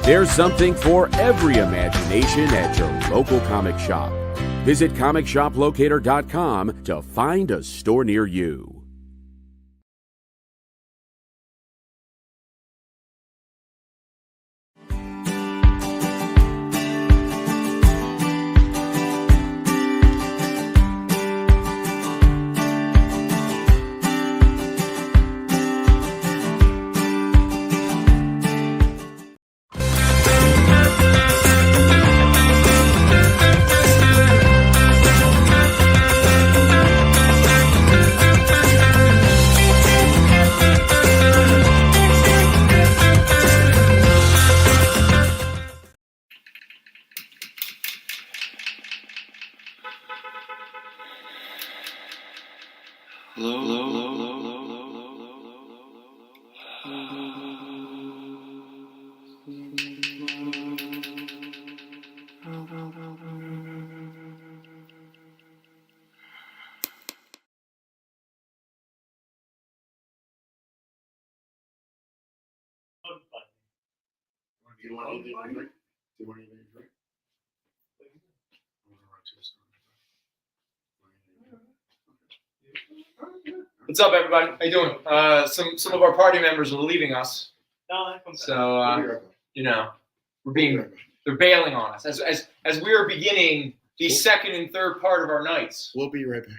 There's something for every imagination at your local comic shop. Visit ComicShopLocator.com to find a store near you. What's up, everybody? How you doing? Some of our party members are leaving us, so they're bailing on us as we are beginning the second and third part of our nights. We'll be right back.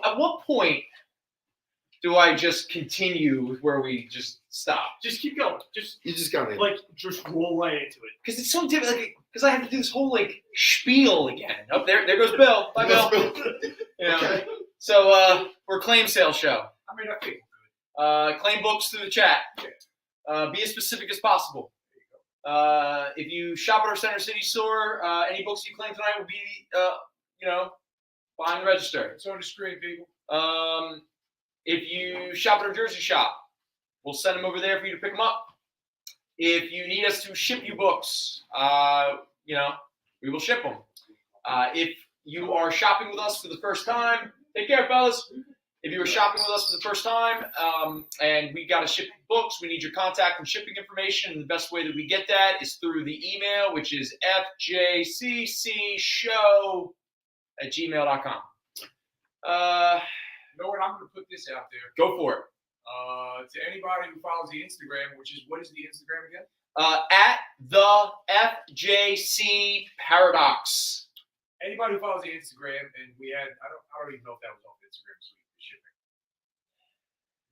At what point do I just continue with where we just stop? Just keep going. You just got it. Just roll right into it. Because it's so different. Because I have to do this whole spiel again. Oh, there goes Bill. Bye, Bill. Okay. So we're a claim sale show. I mean, I think Claim books through the chat. Be as specific as possible. If you shop at our Center City store, any books you claim tonight will be, behind the register. it's on the screen, people. If you shop at our Jersey shop, we'll send them over there for you to pick them up. If you need us to ship you books, we will ship them. If you are shopping with us for the first time, take care, fellas. If you are shopping with us for the first time and we got to ship books, we need your contact and shipping information. And the best way that we get that is through the email, which is fjccshow@gmail.com. You know what? I'm going to put this out there. Go for it. To anybody who follows the Instagram, what is the Instagram again? At the FJC Paradox. Anybody who follows the Instagram, and we had, I don't even know if that was off Instagram this week, the shipping.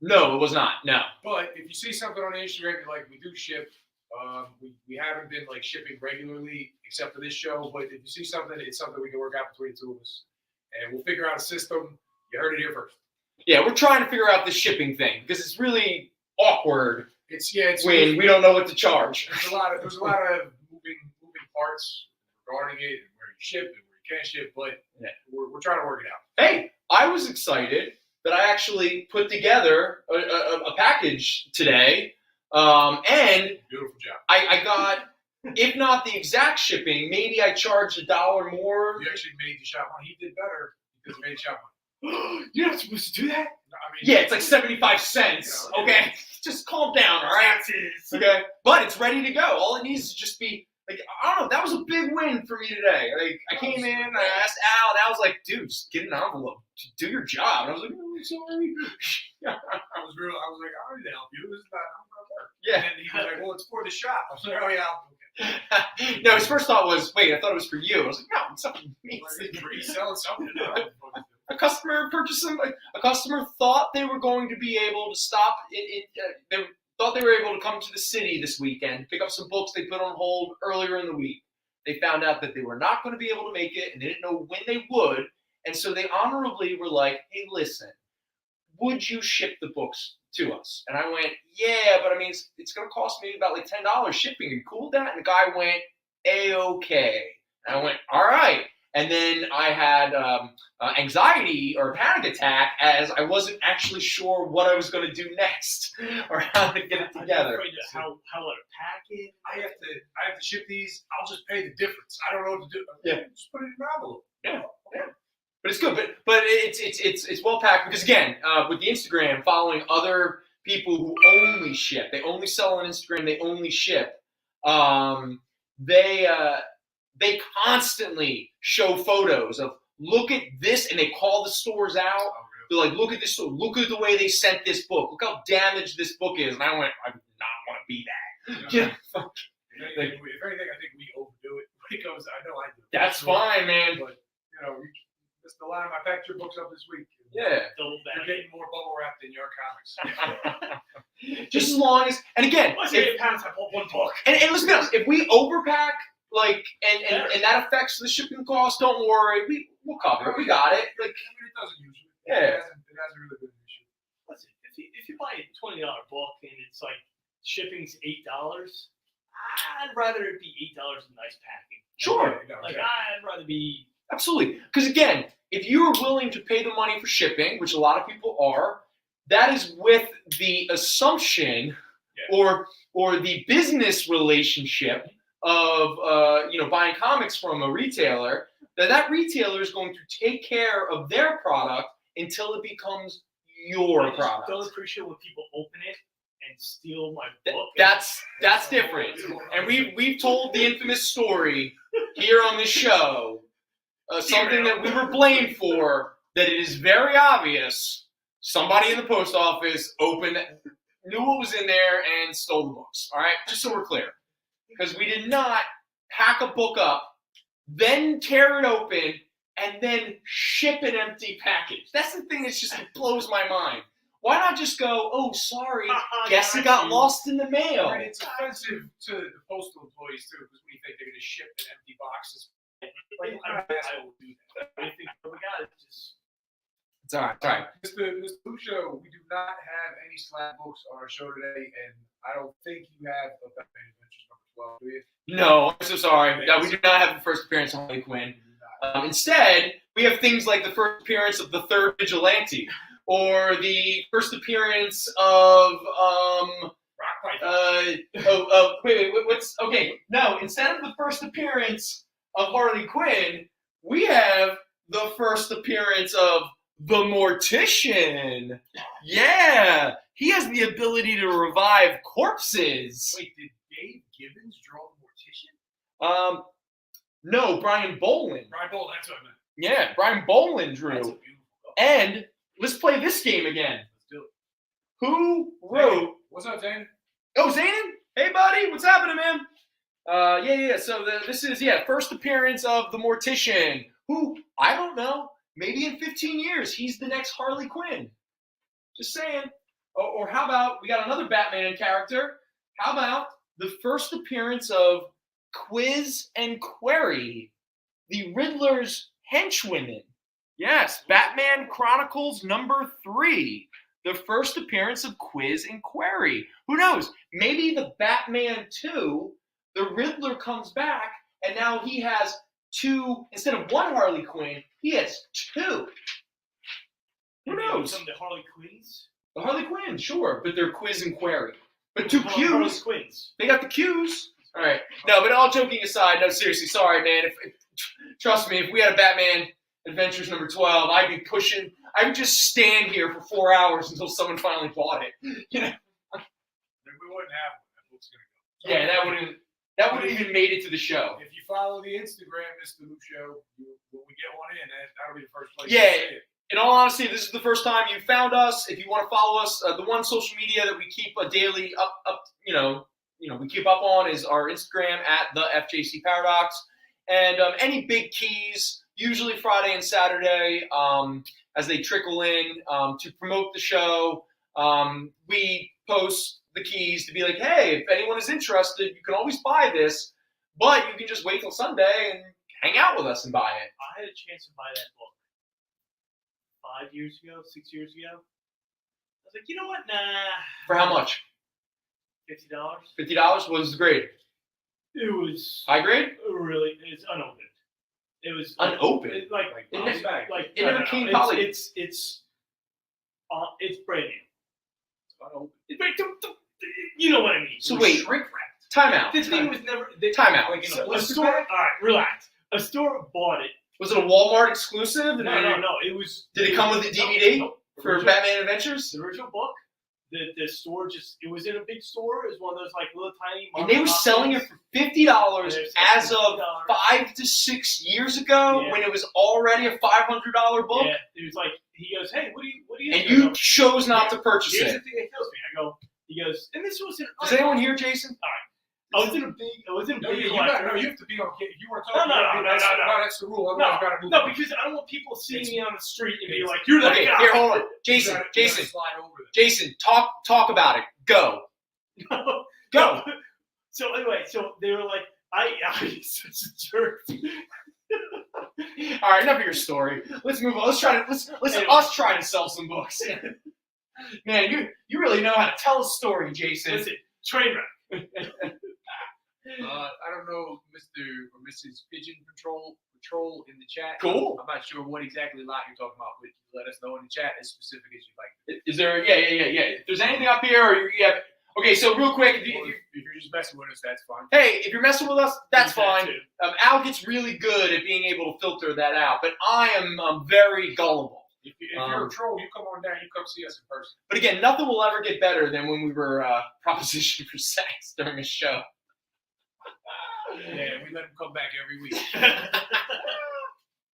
No, it was not. No. But if you see something on Instagram, we do ship. We haven't been shipping regularly except for this show. But if you see something, it's something we can work out between the two of us, and we'll figure out a system. You heard it here first. Yeah, we're trying to figure out the shipping thing because it's really awkward. It's when we don't know what to charge. There's a lot of moving parts regarding it, and where you ship and where you can't ship. But we're trying to work it out. Hey, I was excited that I actually put together a package today, and Beautiful job. I got, if not the exact shipping, maybe I charged $1 more. You actually made the shop money. He did better because he made shop money. You're not supposed to do that? No, yeah, it's 75 cents. Okay, just calm down, all right? Okay, but it's ready to go. All it needs to just be I don't know. That was a big win for me today. I came in, I asked Al, and Al was like, "Dude, just get an envelope, do your job." And I was like, "Oh, I'm sorry." I was like, "I need to help you. This is not how it's work." Yeah. And he was like, "Well, it's for the shop." I was like, "Oh yeah." Okay. No, his first thought was, "Wait, I thought it was for you." I was like, "No, it's something for me." He's selling something. A customer purchased them. A customer thought they were going to be able to stop. They thought they were able to come to the city this weekend, pick up some books they put on hold earlier in the week. They found out that they were not going to be able to make it, and they didn't know when they would. And so they honorably were like, "Hey, listen, would you ship the books to us?" And I went, "Yeah, but I mean, it's going to cost me about like $10 shipping. Are you cool with that?" And the guy went, "A-okay." And I went, "All right." And then I had anxiety or a panic attack as I wasn't actually sure what I was going to do next or how to get it together. How to pack it? I have to ship these. I'll just pay the difference. I don't know what to do. Yeah, just put it in an envelope. Yeah. But it's good. But it's well packed because again, with the Instagram, following other people who only ship, they only sell on Instagram, they only ship. They constantly show photos of look at this, and they call the stores out. They're like, look at this store. Look at the way they sent this book. Look how damaged this book is. And I went, I do not want to be that. If anything, I think we overdo it because I know I do. That's fine, man. But just a lot of my packed your books up this week. Yeah. You're getting more bubble wrap than your comics. Just as long as, and again, Let's get pounds. I bought one book. And let's be honest, if we overpack, and that affects the shipping cost, don't worry, we'll cover it. We got it. Like, it doesn't usually. Yeah. It hasn't really been an issue. Listen, if you buy a $20 book and it's like shipping's $8, I'd rather it be $8 in nice packing. Sure. I'd rather be. Absolutely. Because again, if you are willing to pay the money for shipping, which a lot of people are, that is with the assumption or the business relationship of buying comics from a retailer, that retailer is going to take care of their product until it becomes your product. I don't appreciate when people open it and steal my book. That's different. And we've told the infamous story here on this show, something that we were blamed for, that it is very obvious somebody in the post office knew what was in there and stole the books. All right? Just so we're clear. Because we did not pack a book up, then tear it open, and then ship an empty package. That's the thing that just blows my mind. Why not just go, oh, sorry, guess it got lost in the mail. And it's offensive to the postal employees, too, because we think they're going to ship in empty boxes. I will do that. I think we got it. It's all right. Mr. Lucio, we do not have any Slab books on our show today, and I don't think you have a Batman Adventures number 12, do you? No, I'm so sorry. No, we do not have the first appearance of Harley Quinn. Instead, we have things like the first appearance of the third Vigilante, or the first appearance of instead of the first appearance of Harley Quinn, we have the first appearance of the Mortician. Yeah, he has the ability to revive corpses. Wait, did Dave Gibbons draw the Mortician? No, Brian Bolin. Brian Bolin, that's what I meant. Yeah, Brian Bolin drew. That's a beautiful book. And let's play this game again. Let's do it. Who wrote? What's up, Zane? Oh, Zanin? Hey, buddy. What's happening, man? Yeah. So this is first appearance of the Mortician. Who, I don't know. Maybe in 15 years, he's the next Harley Quinn. Just saying. Or how about, we got another Batman character. How about the first appearance of Quiz and Query, the Riddler's henchwomen? Yes, Batman Chronicles number 3. The first appearance of Quiz and Query. Who knows? Maybe the Batman 2, the Riddler comes back, and now he has 2, instead of 1 Harley Quinn, he has 2. Who knows? Some of the Harley Quinns? The Harley Quinn, sure, but they're Quiz and Query. But 2 Harley Qs. Quinns. They got the Qs. All right. No, but all joking aside, no, seriously, sorry, man. Trust me, if we had a Batman Adventures number 12, I'd be pushing. I would just stand here for 4 hours until someone finally bought it. You know. We wouldn't have one. That book's gonna go. Yeah, that wouldn't even made it to the show. If you follow the Instagram, Mr. Lucio, when we get one in, that'll be the first place. Yeah. You see it. In all honesty, this is the first time you found us. If you want to follow us, the one social media that we keep a daily we keep up on is our Instagram at the FJC Paradox, and any big keys, usually Friday and Saturday, as they trickle in to promote the show. We post the keys to be like, hey, if anyone is interested, you can always buy this, but you can just wait till Sunday and hang out with us and buy it. I had a chance to buy that book 5 years ago, 6 years ago. I was like, you know what? Nah. For how much? $50. $50 was great. It was high grade? Really, it's unopened. It was unopened. It never came poly. It's brand new. It's unopened. You know what I mean? So wait, Shrink wrapped. time out. The thing was never. Time out. Like in a A blister store. bag? All right, relax. A store bought it. Was it a Walmart exclusive? No. It was. Did it come with a DVD Nope. for Batman Adventures? The original book. the store it was in a big store. It was one of those like little tiny. And they were selling it for $50 as of 5 to 6 years ago when it was already a $500 book. Yeah, it was like he goes, "Hey, what do you?" And you chose not to purchase Here's it. the thing that kills me. I go, he goes, and this was an. Does anyone hear Jason? All right. I was in a big collector. You have to be on. If you want to No, talk, that's the rule. Otherwise, you gotta move on. because I don't want people seeing me on the street and be like, "You're that guy." Here, hold on, Jason. Jason, talk about it. Go. Go. So anyway, they were like, "I such a jerk." All right, enough of your story. Let's move on. Let's Anyway. us try to sell some books. Man, you really know how to tell a story, Jason. Listen, train wreck. I don't know, Mr. or Mrs. Pigeon Patrol in the chat. Cool. I'm not sure what exactly lot you're talking about, but let us know in the chat as specific as you'd like. Is there? Yeah. If there's anything up here, or you have. Okay, so real quick, If you're just messing with us, that's fine. hey, if you're messing with us, that's fine. too. Al gets really good at being able to filter that out, but I am very gullible. If you're a troll, you come on down. You come see us in person. But again, nothing will ever get better than when we were propositioned for sex during a show. Yeah, we let them come back every week.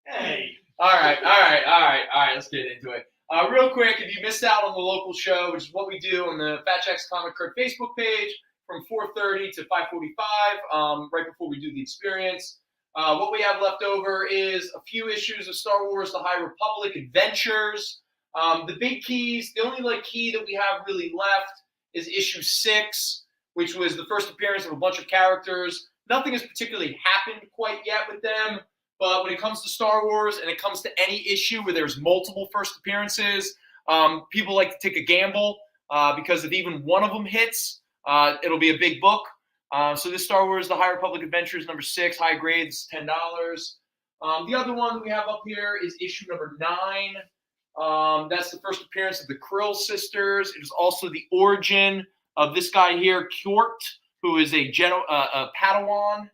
Hey. All right. Let's get into it. Real quick, if you missed out on the local show, which is what we do on the Fat Jack's Comicrypt Facebook page from 4:30 to 5:45, right before we do the experience. What we have left over is a few issues of Star Wars: The High Republic Adventures. The big keys, the only key that we have really left is issue 6, which was the first appearance of a bunch of characters. Nothing has particularly happened quite yet with them, but when it comes to Star Wars and it comes to any issue where there's multiple first appearances, people like to take a gamble because if even one of them hits, it'll be a big book. So this Star Wars: The High Republic Adventures number 6, high grade, this is $10. The other one we have up here is issue number 9. That's the first appearance of the Krill sisters. It is also the origin of this guy here, Kjort, who is a Padawan.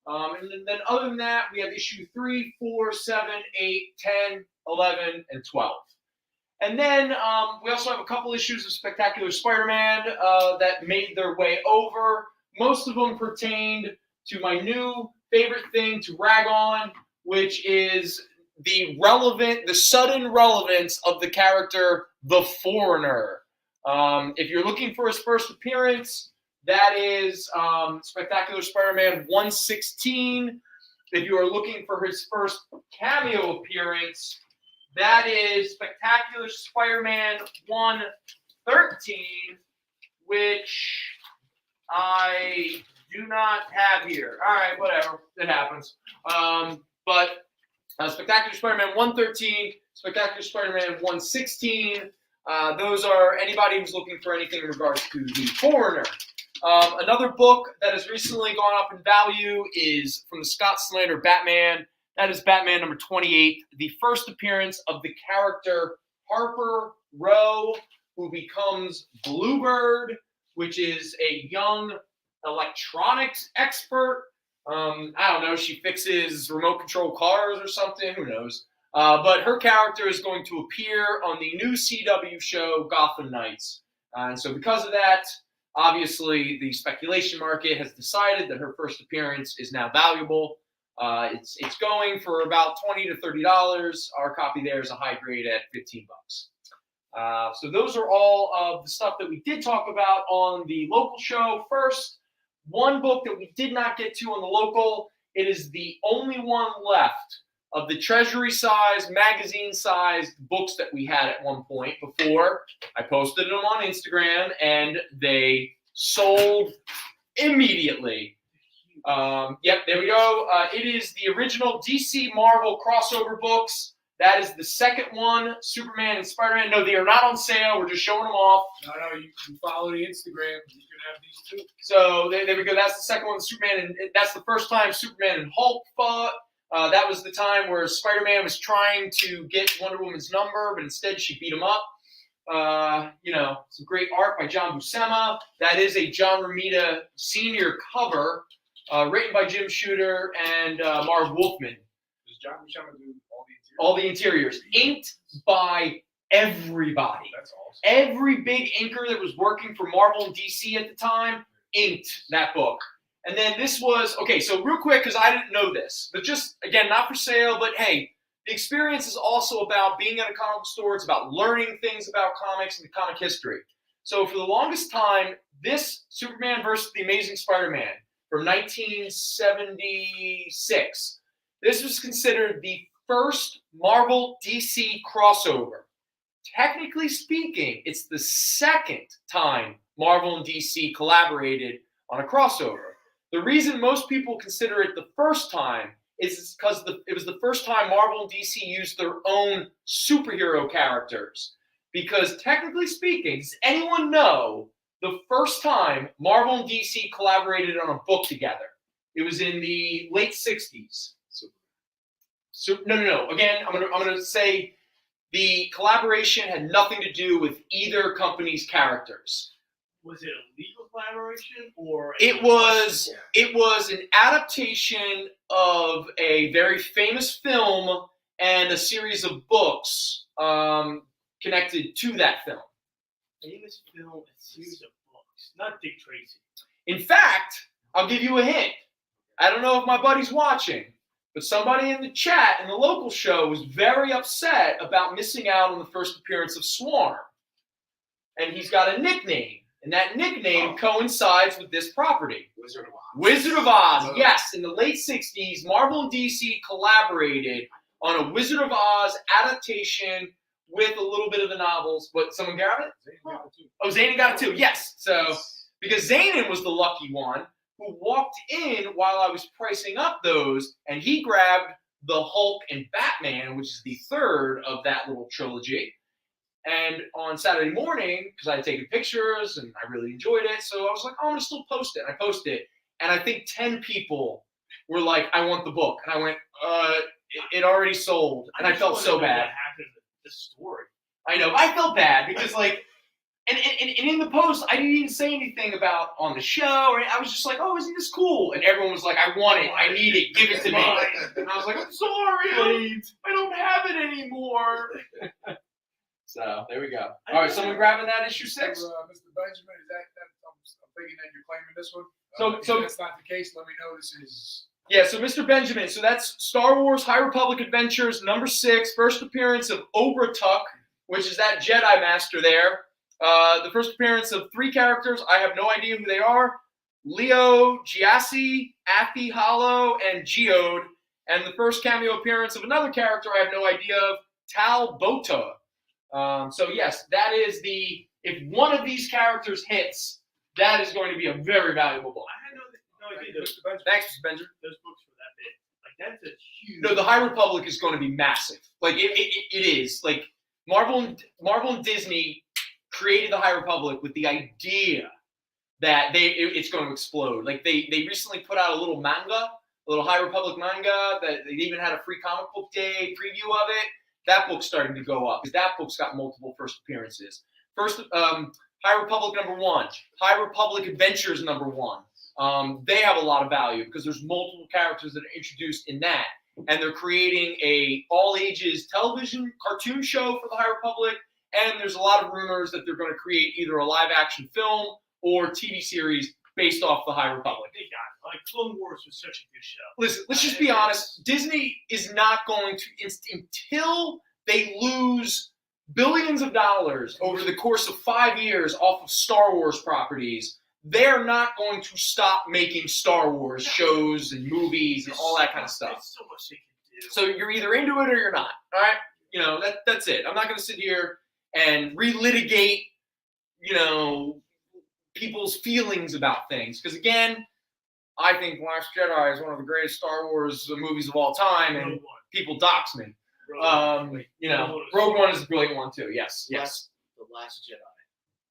And then other than that, we have issue 3, 4, 7, 8, 10, 11, and 12. And then we also have a couple issues of Spectacular Spider-Man that made their way over. Most of them pertained to my new favorite thing to rag on, which is the sudden relevance of the character, the Foreigner. If you're looking for his first appearance, that is Spectacular Spider-Man 116. If you are looking for his first cameo appearance, that is Spectacular Spider-Man 113, which I do not have here. All right, whatever. It happens. But Spectacular Spider-Man 113, Spectacular Spider-Man 116, those are anybody who's looking for anything in regards to the Foreigner. Another book that has recently gone up in value is from the Scott Snyder Batman. That is Batman number 28, the first appearance of the character Harper Row, who becomes Bluebird, which is a young electronics expert. I don't know, she fixes remote control cars or something, who knows. But her character is going to appear on the new CW show, Gotham Knights. And so because of that, obviously the speculation market has decided that her first appearance is now valuable. It's going for about $20 to $30. Our copy there is a high grade at $15. So those are all of the stuff that we did talk about on the local show. First, one book that we did not get to on the local. It is the only one left of the treasury-sized, magazine-sized books that we had at one point before. I posted them on Instagram, and they sold immediately. Yep, there we go. It is the original DC Marvel crossover books. That is the second one, Superman and Spider-Man. No, they are not on sale. We're just showing them off. No, you follow the Instagram. You can have these too. So there we go. That's the second one, Superman, and that's the first time Superman and Hulk fought. That was the time where Spider-Man was trying to get Wonder Woman's number, but instead she beat him up. Some great art by John Buscema. That is a John Romita Sr. cover, written by Jim Shooter and Marv Wolfman. Does John Buscema do all the interiors? All the interiors. Inked by Everybody. That's awesome. Every big inker that was working for Marvel and DC at the time inked that book. And then this was, okay, so real quick, because I didn't know this, but just, again, not for sale, but hey, the experience is also about being at a comic book store. It's about learning things about comics and the comic history. So for the longest time, this Superman versus the Amazing Spider-Man from 1976, this was considered the first Marvel DC crossover. Technically speaking, it's the second time Marvel and DC collaborated on a crossover. The reason most people consider it the first time is because it was the first time Marvel and DC used their own superhero characters. Because technically speaking, does anyone know the first time Marvel and DC collaborated on a book together? It was in the late 60s. No. Again, I'm gonna say the collaboration had nothing to do with either company's characters. Was it a legal collaboration or? It was an adaptation of a very famous film and a series of books connected to that film. Famous film and series of books, not Dick Tracy. In fact, I'll give you a hint. I don't know if my buddy's watching, but somebody in the chat in the local show was very upset about missing out on the first appearance of Swarm. And he's got a nickname. And that nickname coincides with this property. Wizard of Oz. Wizard of Oz, yes. In the late 60s, Marvel and DC collaborated on a Wizard of Oz adaptation with a little bit of the novels. But someone got it? Oh, Zanin got it too, yes. So, because Zanin was the lucky one who walked in while I was pricing up those, and he grabbed the Hulk and Batman, which is the third of that little trilogy. And on Saturday morning, because I had taken pictures and I really enjoyed it, so I was like, oh, I'm going to still post it. And I posted it. And I think 10 people were like, I want the book. And I went, it already sold. And I felt so bad. What happened to the story? I know. I felt bad because, like, and in the post, I didn't even say anything about on the show. Or I was just like, oh, isn't this cool? And everyone was like, I want it. I need it. Give it to me. And I was like, I'm sorry. I don't have it anymore. So there we go. All right, someone grabbing that issue 6. Mr. Benjamin, is that I'm thinking that you're claiming this one? So if that's not the case, let me know. This is. Yeah, so Mr. Benjamin, so that's Star Wars High Republic Adventures number 6, first appearance of Obertuck, which is that Jedi Master there. The first appearance of 3 characters. I have no idea who they are. Leo, Giassi, Affy Hollow, and Geode. And the first cameo appearance of another character I have no idea of, Tal Bota. So yes, that is if one of these characters hits, that is going to be a very valuable book. I had no idea Thanks, Mr. Benjamin. those books were that big. Like that's a huge. No, the High Republic is going to be massive. Like it is. Like Marvel and Disney created the High Republic with the idea that it's going to explode. Like they recently put out a little High Republic manga that they even had a free comic book day preview of it. That book's starting to go up because that book's got multiple first appearances. First, High Republic number 1, High Republic Adventures number 1. They have a lot of value because there's multiple characters that are introduced in that, and they're creating a all-ages television cartoon show for the High Republic. And there's a lot of rumors that they're going to create either a live-action film or TV series based off the High Republic. They got it. Like Clone Wars was such a good show. Listen, let's just be honest. Disney is not going to, until they lose billions of dollars over the course of 5 years off of Star Wars properties, they're not going to stop making Star Wars shows and movies and all that kind of stuff. There's so much they can do. So you're either into it or you're not. All right? You know, that's it. I'm not going to sit here and relitigate, people's feelings about things. Because again, I think Last Jedi is one of the greatest Star Wars movies of all time, and people dox me. Rogue One is a brilliant one too. Yes. The Last Jedi.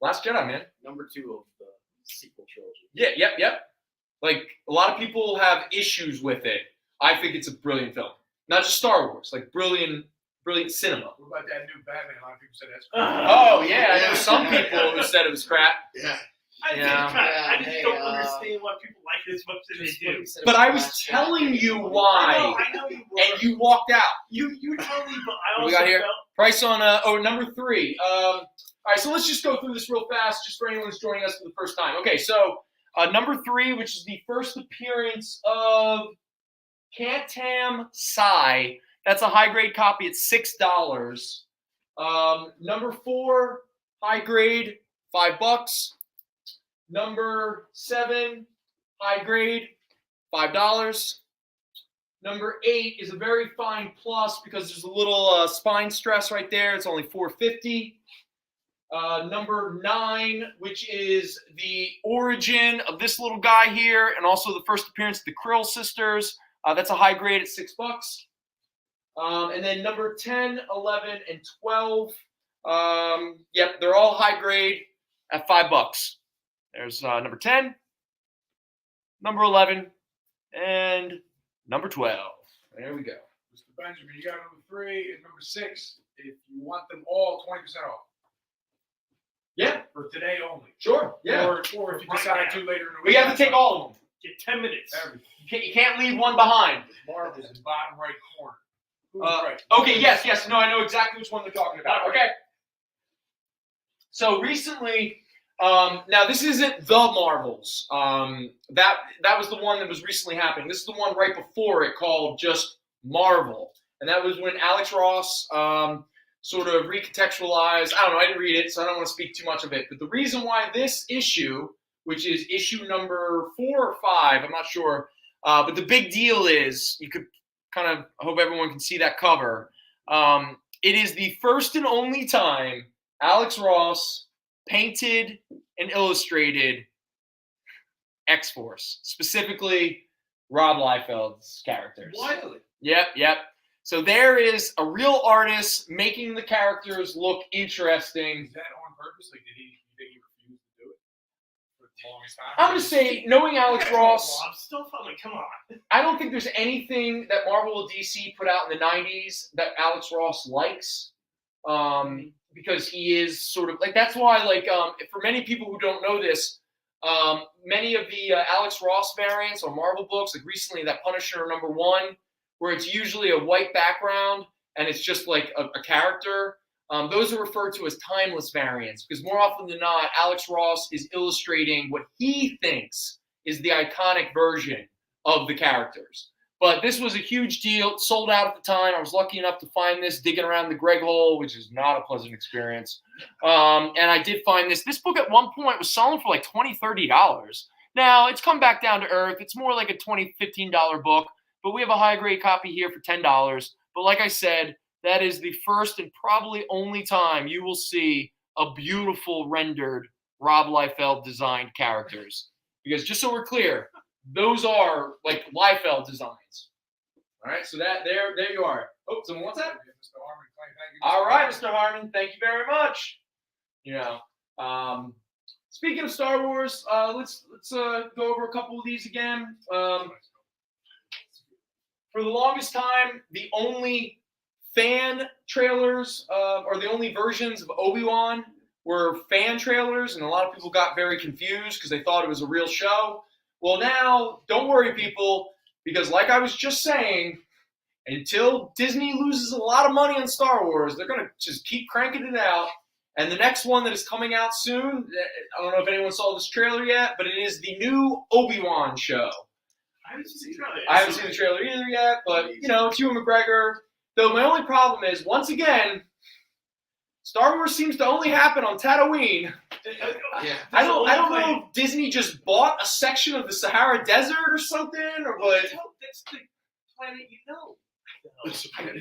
Last Jedi, man. Number 2 of the sequel trilogy. Yeah, yep. Like a lot of people have issues with it. I think it's a brilliant film. Not just Star Wars, like brilliant cinema. What about that new Batman? A lot of people said that's crap. Oh yeah, I know some people who said it was crap. Yeah. I just don't understand why people like it as much as they do. But I was telling you why, I know you were. and you walked out. You totally, but I What also we got here? felt Price on number 3. All right, so let's just go through this real fast, just for anyone who's joining us for the first time. Okay, so number 3, which is the first appearance of Cantam Psy. That's a high grade copy. It's $6. Number 4, high grade, $5. Number 7, high grade, $5. Number 8 is a very fine plus because there's a little spine stress right there. It's only $4.50. Number 9, which is the origin of this little guy here, and also the first appearance of the Krill sisters. That's a high grade at $6. And then number 10, 11, and 12. Yep, they're all high grade at $5. There's number 10, number 11, and number 12. There we go. Mr. Benjamin, you got number 3 and number 6. If you want them all, 20% off. Yeah, For today only. sure. Yeah. Or if you decide to later in the week. We have to take all of them. get 10 minutes. Everything. You can't leave one behind. Marbles in bottom right corner. Who's right? Okay, yes. No, I know exactly which one they're talking about. Okay. So recently, now this isn't the Marvels. That was the one that was recently happening. This is the one right before it called just Marvel. And that was when Alex Ross sort of recontextualized. I don't know, I didn't read it, so I don't want to speak too much of it. But the reason why this issue, which is issue number 4 or 5, I'm not sure, but the big deal is, you could kind of, I hope everyone can see that cover. It is the first and only time Alex Ross painted and illustrated X-Force, specifically Rob Liefeld's characters. Really? Yep. So there is a real artist making the characters look interesting. Is that on purpose? Like, did he refuse to do it for the longest time? I'm just saying, knowing Alex Ross, I'm still fucking, come on. I don't think there's anything that Marvel or DC put out in the 90s that Alex Ross likes. Because he is sort of, like, that's why, like, for many people who don't know this, many of the Alex Ross variants or Marvel books, like recently that Punisher #1, where it's usually a white background and it's just like a character, those are referred to as timeless variants, because more often than not, Alex Ross is illustrating what he thinks is the iconic version of the characters. But this was a huge deal. It sold out at the time. I was lucky enough to find this digging around the Greg hole, which is not a pleasant experience. And I did find this. This book at one point was selling for like $20, $30. Now, it's come back down to earth. It's more like a $20, $15 book. But we have a high-grade copy here for $10. But like I said, that is the first and probably only time you will see a beautiful rendered Rob Liefeld designed characters. Because just so we're clear, those are like Liefeld designs. All right, so that there you are. Oh, someone wants that? Mr. Harmon, thank you. All right, Mr. Harmon, thank you very much. You know, speaking of Star Wars, let's go over a couple of these again. For the longest time, the only fan trailers or the only versions of ObiWan were fan trailers, and a lot of people got very confused because they thought it was a real show. Well, now, don't worry, people, because like I was just saying, until Disney loses a lot of money on Star Wars, they're going to just keep cranking it out. And the next one that is coming out soon, I don't know if anyone saw this trailer yet, but it is the new ObiWan show. I haven't seen the trailer. I haven't seen the trailer either yet, but, you know, it's Ewan McGregor. Though my only problem is, once again, Star Wars seems to only happen on Tatooine. Yeah. I don't know if Disney just bought a section of the Sahara Desert or something, or what. That's the planet you know.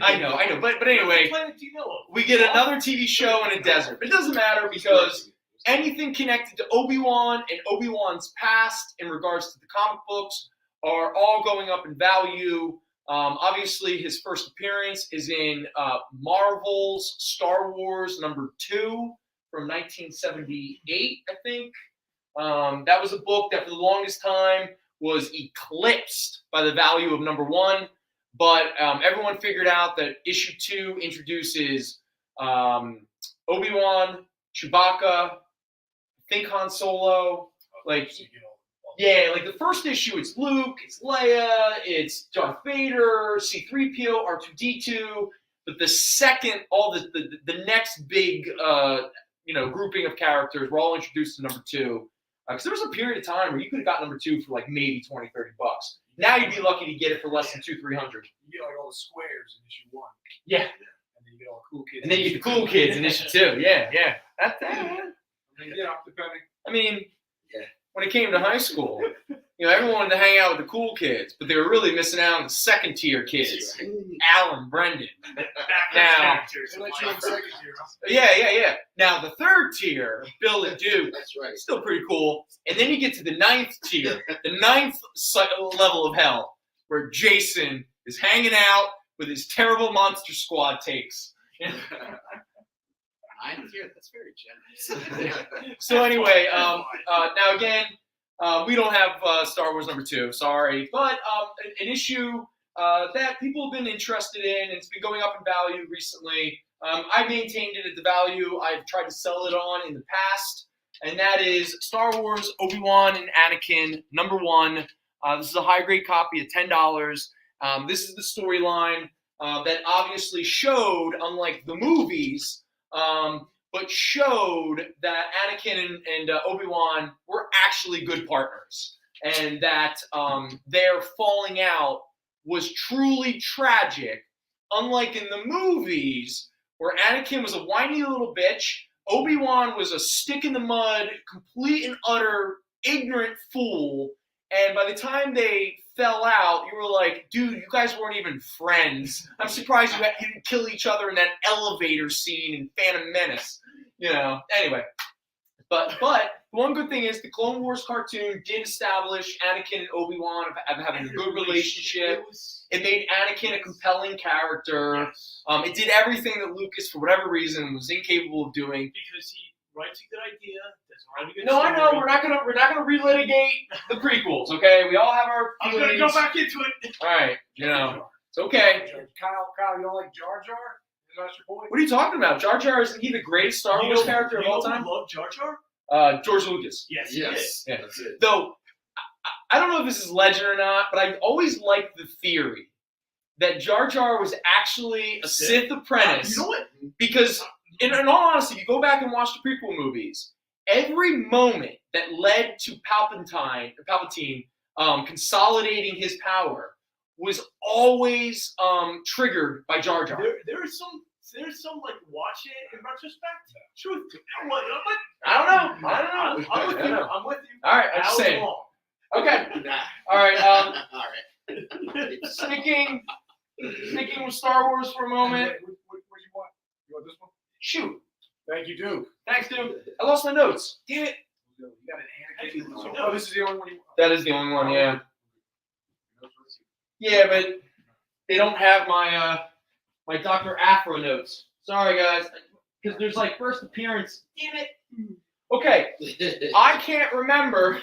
I know. But anyway, What planet do you know of? we get another TV show in a desert. It doesn't matter because anything connected to Obi-Wan and Obi-Wan's past in regards to the comic books are all going up in value. Obviously, his first appearance is in Marvel's Star Wars #2 from 1978, I think. That was a book that for the longest time was eclipsed by the value of #1. But everyone figured out that issue 2 introduces Obi-Wan, Chewbacca, think Han Solo, like, yeah, like the first issue, it's Luke, it's Leia, it's Darth Vader, C-3PO, R2-D2. But the second, all the next big, grouping of characters were all introduced to number 2. Because there was a period of time where you could have got number 2 for like maybe $20, $30. Now you'd be lucky to get it for less than $200-$300. You get like all the squares in issue 1. Yeah. And then you get all the cool kids. And then you get the cool kids in issue 2. Yeah. That's that. Depending. I mean, when it came to high school, everyone wanted to hang out with the cool kids, but they were really missing out on the second tier kids. Alan, Brendan. Now, They let you in second tier, huh? yeah. Now the third tier, Bill and Duke, That's right. still pretty cool. And then you get to the 9th tier, the 9th level of hell, where Jason is hanging out with his terrible Monster Squad takes. That's very generous. So anyway, now again, we don't have Star Wars number 2, sorry, but an issue that people have been interested in, and it's been going up in value recently. I maintained it at the value I've tried to sell it on in the past, and that is Star Wars ObiWan and Anakin number 1. This is a high-grade copy at $10. This is the storyline that obviously showed, unlike the movies, but showed that Anakin and Obi-Wan were actually good partners, and that their falling out was truly tragic, unlike in the movies, where Anakin was a whiny little bitch, Obi-Wan was a stick in the mud, complete and utter ignorant fool, and by the time they fell out, you were like, dude, you guys weren't even friends. I'm surprised you didn't kill each other in that elevator scene in Phantom Menace. Anyway. But the one good thing is the Clone Wars cartoon did establish Anakin and Obi-Wan having a good relationship. It made Anakin a compelling character. Yes. It did everything that Lucas, for whatever reason, was incapable of doing. Because he writes a good idea, doesn't write a good No, story. I know we're not gonna relitigate the prequels, okay? We all have our I'm feelings. gonna go back into it. All right, it's okay. Kyle, you don't like Jar Jar? Is that your boy? What are you talking about? Jar Jar, isn't he the greatest Star Wars character of all time? You love Jar Jar? George Lucas. Yes. Yes. Yeah. That's it. Though, I don't know if this is legend or not, but I always liked the theory that Jar Jar was actually a Sith apprentice. You know what? Because, in all honesty, if you go back and watch the prequel movies, every moment that led to Palpatine consolidating his power was always triggered by Jar Jar. There's some like watch it in retrospect. Truth to it. What? I don't know. I'm with you. I'm with you. All right, I'm I just was saying. wrong. Okay. Nah. All right. All right. Sticking with Star Wars for a moment. What do you want? You want this one? Shoot. Thank you, Duke. Thanks, dude. I lost my notes. Damn it. You got an Anakin. Thank you. Oh, this is the only one you want. That is the only one, yeah. Yeah, but they don't have my my Dr. Aphra notes. Sorry, guys. Because there's like first appearance. Damn it. Okay. I can't remember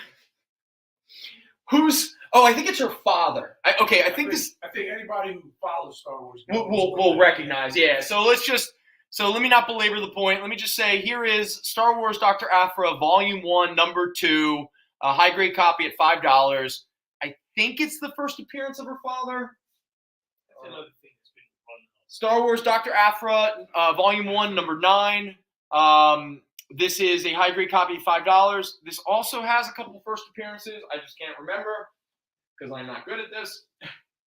who's. Oh, I think it's her father. I think anybody who follows Star Wars will recognize. Yeah. So let me not belabor the point. Let me just say here is Star Wars Dr. Aphra Volume 1, Number 2, a high grade copy at $5. I think it's the first appearance of her father. That's another thing that's been run. Star Wars Dr. Aphra Volume 1, Number 9. This is a high grade copy at $5. This also has a couple of first appearances. I just can't remember because I'm not good at this.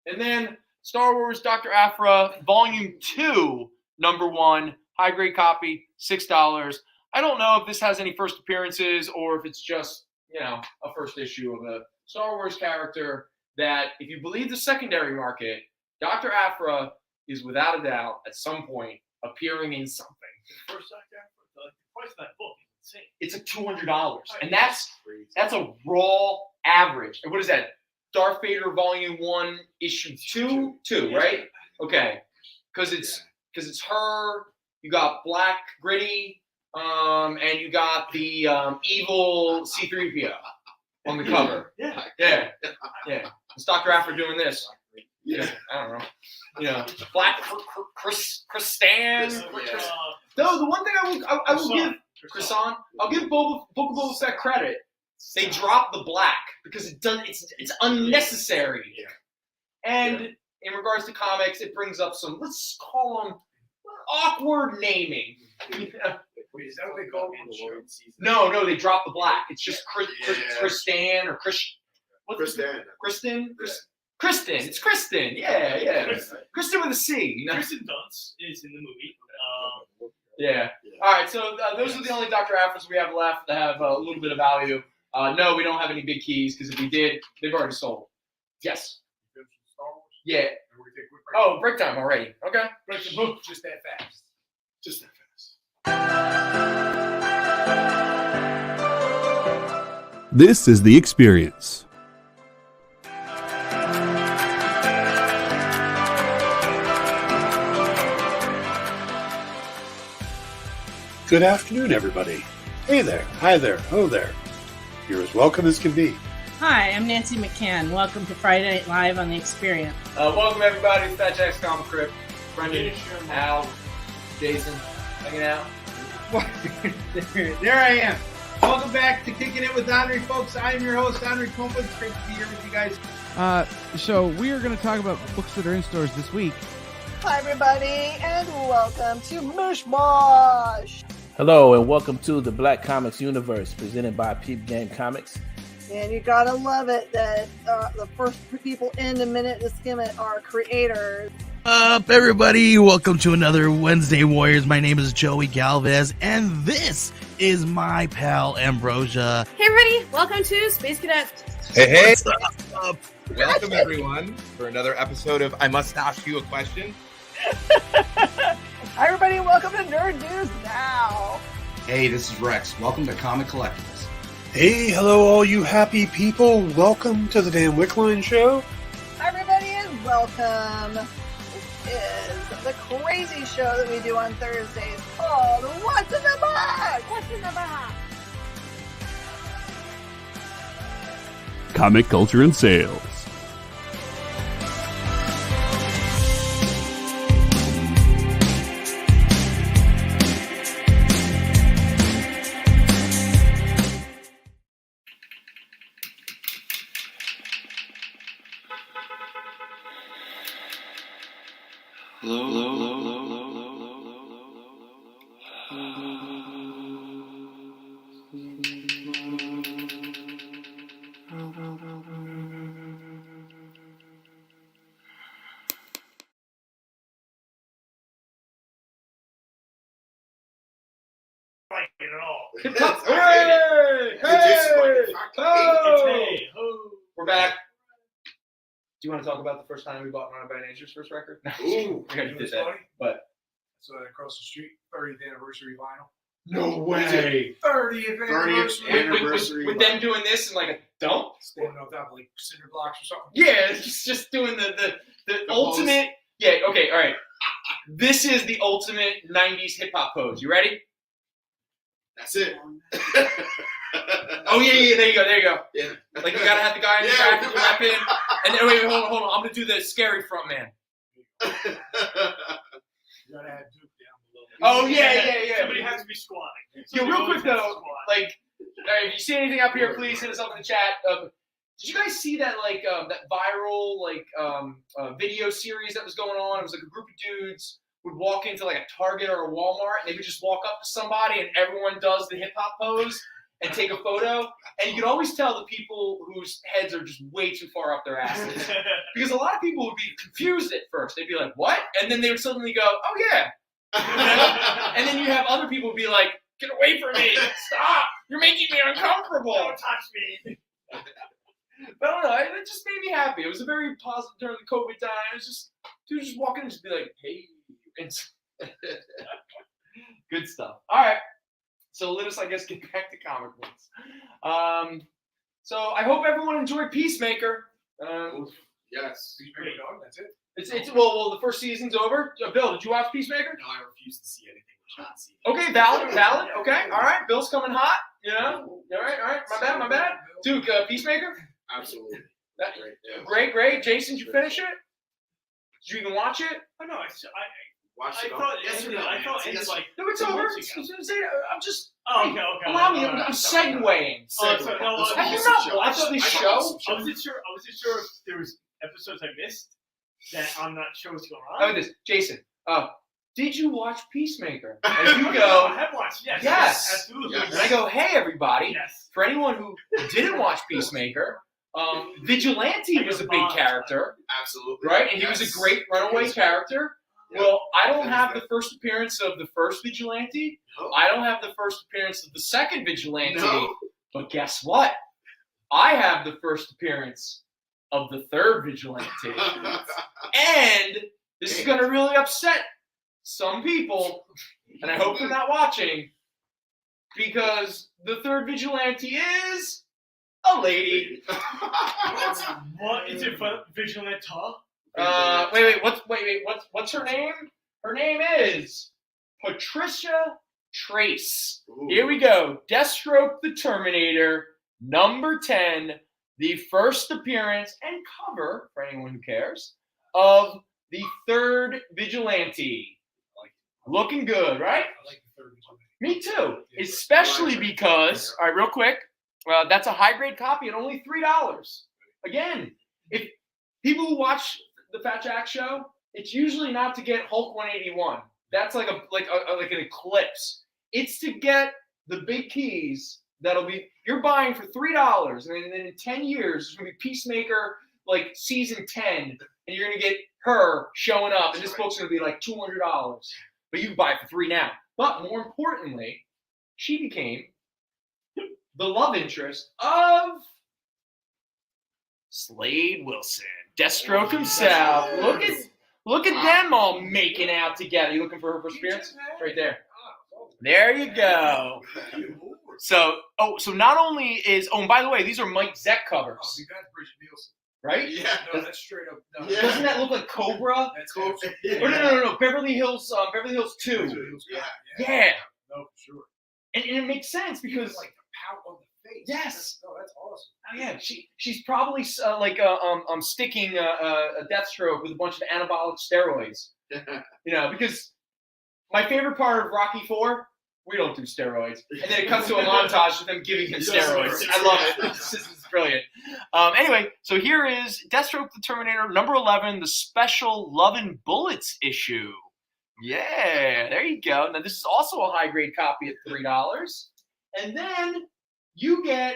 And then Star Wars Dr. Aphra Volume 2, Number 1, high grade copy, $6. I don't know if this has any first appearances or if it's just, a first issue of a Star Wars character that, if you believe the secondary market, Dr. Aphra is without a doubt at some point appearing in something. The first Dr. Aphra, the price of that book is insane. It's like $200, and that's a raw average. And what is that? Darth Vader Volume 1, Issue 2, right? Okay, because it's her. You got Black Gritty, and you got the evil C-3PO on the cover. Yeah. It's Dr. Aphra doing this. Yeah, I don't know. Black Kristen. No, the one thing I will give. Croissant. I'll give Book of Boba Fett credit. They dropped the black because it's unnecessary. Yeah. And in regards to comics, it brings up some, let's call them awkward naming. Wait, is that what they call it? No, they dropped the black. It's just Kristen or Kristen. It's Kristen. Yeah. Kristen with a C. Kristen Dunst is in the movie. Yeah. All right. So those are the only Dr. Aphras we have left that have a little bit of value. No, we don't have any big keys because if we did, they've already sold. Yes. Yeah. Oh, break time already. Okay. Break the book just that fast. Just that fast. This is The Experience. Good afternoon, everybody. Hey there, hi there, hello there. You're as welcome as can be. Hi, I'm Nancy McCann. Welcome to Friday Night Live on The Experience. Welcome everybody to Fat Jack's Comicrypt. Brendan, Al, Jason, hanging out. There I am. Welcome back to Kicking It with Henry, folks. I am your host, Henry Kumpa. It's great to be here with you guys. So we are going to talk about books that are in stores this week. Hi, everybody, and welcome to Mishmash. Hello, and welcome to the Black Comics Universe, presented by Peep Game Comics. And you gotta love it that the first people in the minute to skim it are creators. Up, everybody! Welcome to another Wednesday Warriors. My name is Joey Galvez, and this is my pal Ambrosia. Hey, everybody! Welcome to Space Cadet. Hey! What's up? Welcome, everyone, for another episode of I Must Ask You a Question. Hi, everybody! Welcome to Nerd News Now. Hey, this is Rex. Welcome to Comic Collectibles. Hey, hello, all you happy people. Welcome to the Dan Wickline Show. Hi, everybody, and welcome. This is the crazy show that we do on Thursdays called What's in the Box? What's in the Box? Comic culture and sales. We're back. Do you want to talk about the first time we bought Running by Nature's first record? No, Ooh, we already did that. funny? But So across the street, 30th anniversary vinyl. no way. 30th anniversary. With them doing this and like a dump. Standing on top of like cinder blocks or something. Yeah, it's just doing the ultimate. Yeah. Okay. All right. This is the ultimate '90s hip hop pose. You ready? That's it. Oh yeah. There you go. Yeah. Like you gotta have the guy in the back with the weapon. And then wait, hold on. I'm gonna do the scary front man. You gotta have Duke down below. Oh yeah. Somebody has to be squatting. Yeah, real quick though, like, if you see anything up here, please hit us up in the chat. Did you guys see that that viral video series that was going on? It was like a group of dudes would walk into like a Target or a Walmart, and they would just walk up to somebody, and everyone does the hip hop pose and take a photo. And you could always tell the people whose heads are just way too far up their asses, because a lot of people would be confused at first. They'd be like, "What?" And then they would suddenly go, "Oh yeah." And then you have other people be like, "Get away from me! Stop! You're making me uncomfortable! Don't touch me!" But I don't know. It just made me happy. It was a very positive during the COVID time. It was just dudes just walking and just be like, "Hey," and good stuff. All right. So let us, I guess, get back to comic books. So I hope everyone enjoyed Peacemaker. Yes. Peacemaker dog, that's it. It's well, the first season's over. Bill, did you watch Peacemaker? No, I refuse to see anything which not see. Okay, valid. Okay, all right. Bill's coming hot. You know, all right. My bad. Duke, Peacemaker. Absolutely. Great. Jason, did you finish it? Did you even watch it? Oh no, I Watch it. thought Yes or no? I thought Yes. it's like No, it's over. I'm Oh, okay. Allow me. I'm segueing. Oh, so no, Have you not watched this show? I wasn't sure if there was episodes I missed that I'm not sure what's going on. How about this, Jason? Did you watch Peacemaker? And you go, I have watched. Yes, absolutely. Yes. And I go, hey everybody. Yes. For anyone who didn't watch Peacemaker, Vigilante was a big character. Absolutely. Right? And he was a great runaway character. Yeah. Well, I don't have the first appearance of the first Vigilante. No. I don't have the first appearance of the second Vigilante. No. But guess what? I have the first appearance of the third Vigilante. And this is going to really upset some people, and I hope they're not watching, because the third Vigilante is a lady. What is it for Vigilante? What's her name? Her name is Patricia Trace. Ooh. Here we go. Deathstroke the Terminator, number 10, the first appearance and cover, for anyone who cares, of the third Vigilante. Looking good, right? I like the third Vigilante. Me too. Especially because, all right, real quick, that's a high-grade copy at only $3. Again, if people who watch the Fat Jack show, it's usually not to get Hulk 181. That's like an eclipse. It's to get the big keys that'll be you're buying for $3, and then in 10 years there's gonna be Peacemaker like season 10, and you're gonna get her showing up, and this book's gonna be like $200. But you can buy it for $3 now. But more importantly, she became the love interest of Slade Wilson, Deathstroke himself. Look at them all making out together. You looking for her first appearance? Right there. There you go. So not only is and by the way, these are Mike Zeck covers. Oh, you got Bridget Nielsen. Right? Yeah, no, that's straight up. No. Yeah. Doesn't that look like Cobra? That's Cobra. No. Beverly Hills 2. Yeah. No, for sure. And it makes sense because like the pout on the face. Yes. That's awesome. Oh yeah, she's probably sticking a Deathstroke with a bunch of anabolic steroids. Because my favorite part of Rocky IV, we don't do steroids, and then it cuts to a montage of them giving him steroids. I love it. This is brilliant. Anyway, so here is Deathstroke the Terminator, number 11, the special Love and Bullets issue. Yeah, there you go. Now this is also a high grade copy at $3, and then you get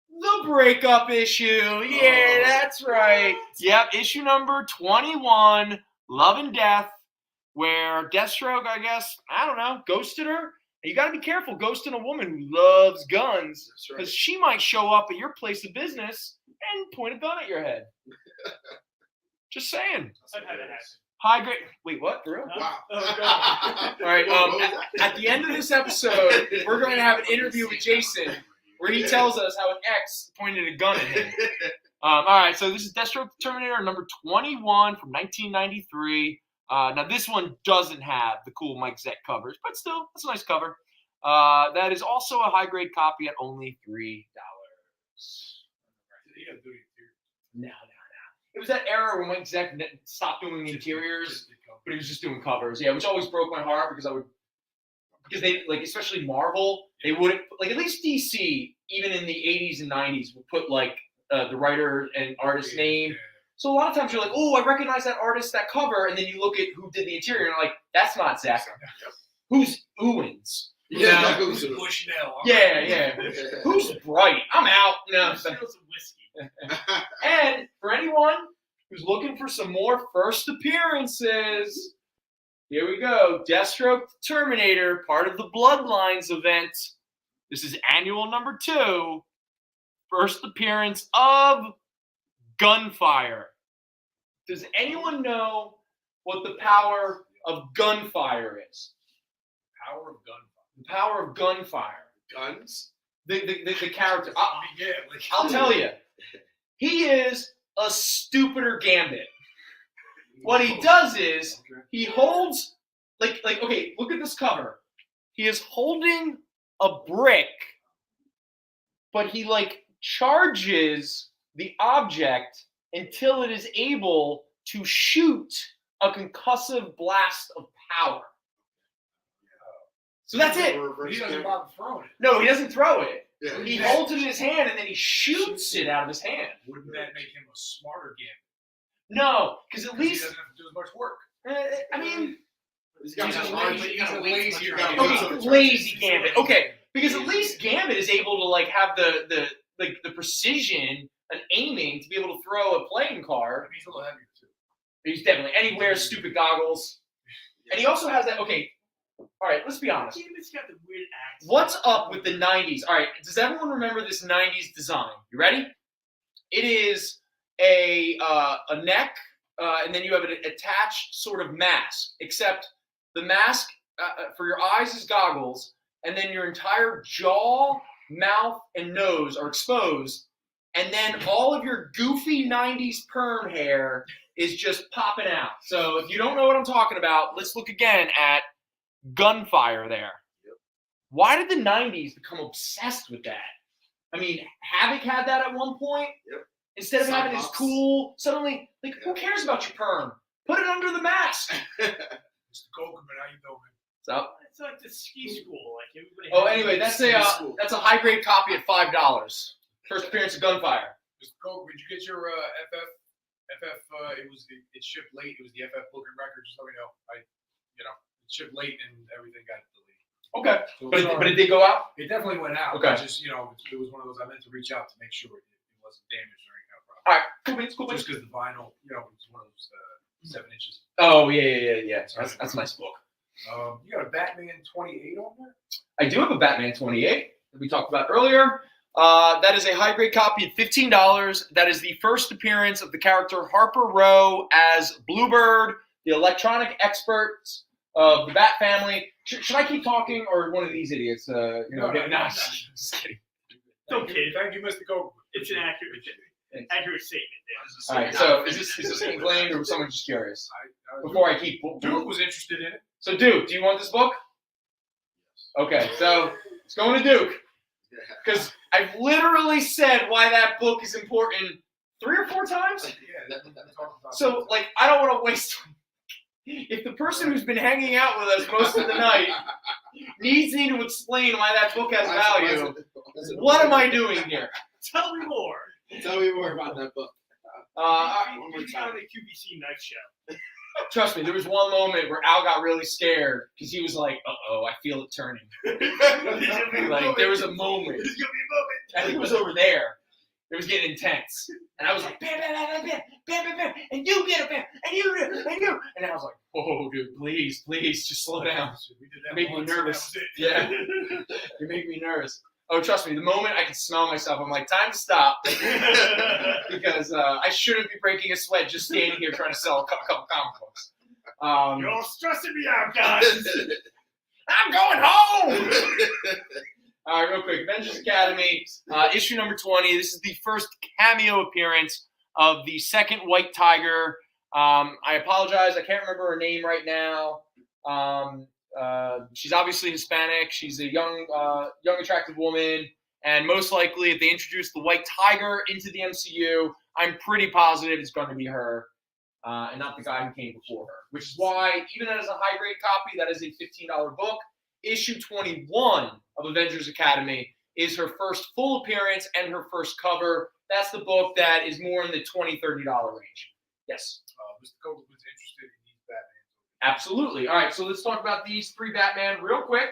the breakup issue. Yeah, that's right. Yep, issue number 21, Love and Death, where Deathstroke, I guess, I don't know, ghosted her. And you got to be careful ghosting a woman who loves guns, because she might show up at your place of business and point a gun at your head. Just saying. High grade. Wait, what? For real? Wow. All right. At the end of this episode, we're going to have an interview with Jason where he tells us how an ex pointed a gun at him. All right. So this is Deathstroke the Terminator, number 21 from 1993. Now this one doesn't have the cool Mike Zeck covers, but still, that's a nice cover. That is also a high grade copy at only $3. No. It was that era when Mike Zeck stopped doing the interiors, but he was just doing covers. Yeah, which always broke my heart because they especially Marvel, they wouldn't at least DC, even in the 80s and 90s, would put the writer and artist name. So a lot of times you're like, oh, I recognize that artist, that cover, and then you look at who did the interior, and you're like, that's not Zeck. Who's Owens? Yeah, who's Bushnell? Yeah. Who's Bright? I'm out. No. Some whiskey. And for anyone who's looking for some more first appearances, here we go. Deathstroke Terminator, part of the Bloodlines event. This is annual number 2. First appearance of Gunfire. Does anyone know what the power of gunfire is? Power of gunfire. The power of gunfire. Guns? The character. I'll tell you. He is a stupider Gambit. What he does is he holds okay, look at this cover. He is holding a brick, but he charges the object until it is able to shoot a concussive blast of power. So that's it. He doesn't bother throwing it. No, he doesn't throw it. Yeah. He holds it in his hand and then he shoots it out of his hand. Wouldn't that make him a smarter Gambit? No, because at He least doesn't have to do as much work. I mean, He's got He's that a line, lazy- but he's a lazy you Gambit. gotta okay, lazy Gambit. Okay, because at least Gambit is able to like have the precision and aiming to be able to throw a playing card. He's a little heavier too. He's definitely, and he wears stupid goggles, and he also has that. Okay, all right, let's be honest. Gambit's got the weird accent. What's up with the 90s? All right, does everyone remember this 90s design? You ready? It is a neck, and then you have an attached sort of mask, except the mask for your eyes is goggles, and then your entire jaw, mouth, and nose are exposed, and then all of your goofy 90s perm hair is just popping out. So if you don't know what I'm talking about, let's look again at gunfire there. Why did the 90s become obsessed with that? I mean, Havoc had that at one point. Yep. Instead of having his cool, suddenly, like, who cares about your perm? Put it under the mask. Mr. Kokerman, how you doing? So, It's like the ski school. Like everybody. oh, anyway, that's a high grade copy at $5. First appearance of Gunfire. Mr. Kokerman, did you get your FF? It shipped late. It was the FF book and record. Just let me know. It shipped late and everything got deleted. Okay, So but it did go out. It definitely went out. Okay. Just it was one of those I meant to reach out to make sure it wasn't damaged or any kind of problem. All right, cool beans, cool beans. Just because the vinyl, it's one of those 7 inches. Oh yeah. That's a nice book. You got a Batman 28 on there? I do have a Batman 28 that we talked about earlier. That is a high grade copy at $15. That is the first appearance of the character Harper Row as Bluebird, the electronic experts of the Bat family. Should I keep talking, or one of these idiots? No, Just kidding. Don't kid. Thank you, Mr. Kokerman. It's an accurate statement. All right. So is this being claimed, or was someone just curious? Before I keep. Duke was interested in it. So Duke, do you want this book? Okay. So it's going to Duke because I've literally said why that book is important 3 or 4 times. Yeah. So like, I don't want to waste. If the person who's been hanging out with us most of the night needs me to explain why that book has value, what am I doing here? Tell me more. Tell me more about that book. It's on the QVC knife show. Trust me, there was one moment where Al got really scared because he was like, "Uh-oh, I feel it turning." Like there was a moment. There's gonna be a moment. I think it was over there. It was getting intense, and I was like, "Bam, bam, bam, bam, bam, bam, bam," and you get it, bam, and you, and I was like, "Whoa, dude, please, just slow down." You make me nervous. Yeah, you make me nervous. Oh, trust me, the moment I can smell myself, I'm like, time to stop. Because I shouldn't be breaking a sweat just standing here trying to sell a couple comic books. You're all stressing me out, guys. I'm going home! All right, real quick. Avengers Academy, issue number 20. This is the first cameo appearance of the second White Tiger. I apologize. I can't remember her name right now. She's obviously Hispanic. She's a young, attractive woman. And most likely, if they introduce the White Tiger into the MCU, I'm pretty positive it's going to be her and not the guy who came before her. Which is why, even as a high-grade copy, that is a $15 book. Issue 21 of Avengers Academy is her first full appearance and her first cover. That's the book that is more in the $20, $30 range. Yes? Mr. Kokerman was interested in these Batman. Absolutely. All right, so let's talk about these 3 Batman real quick.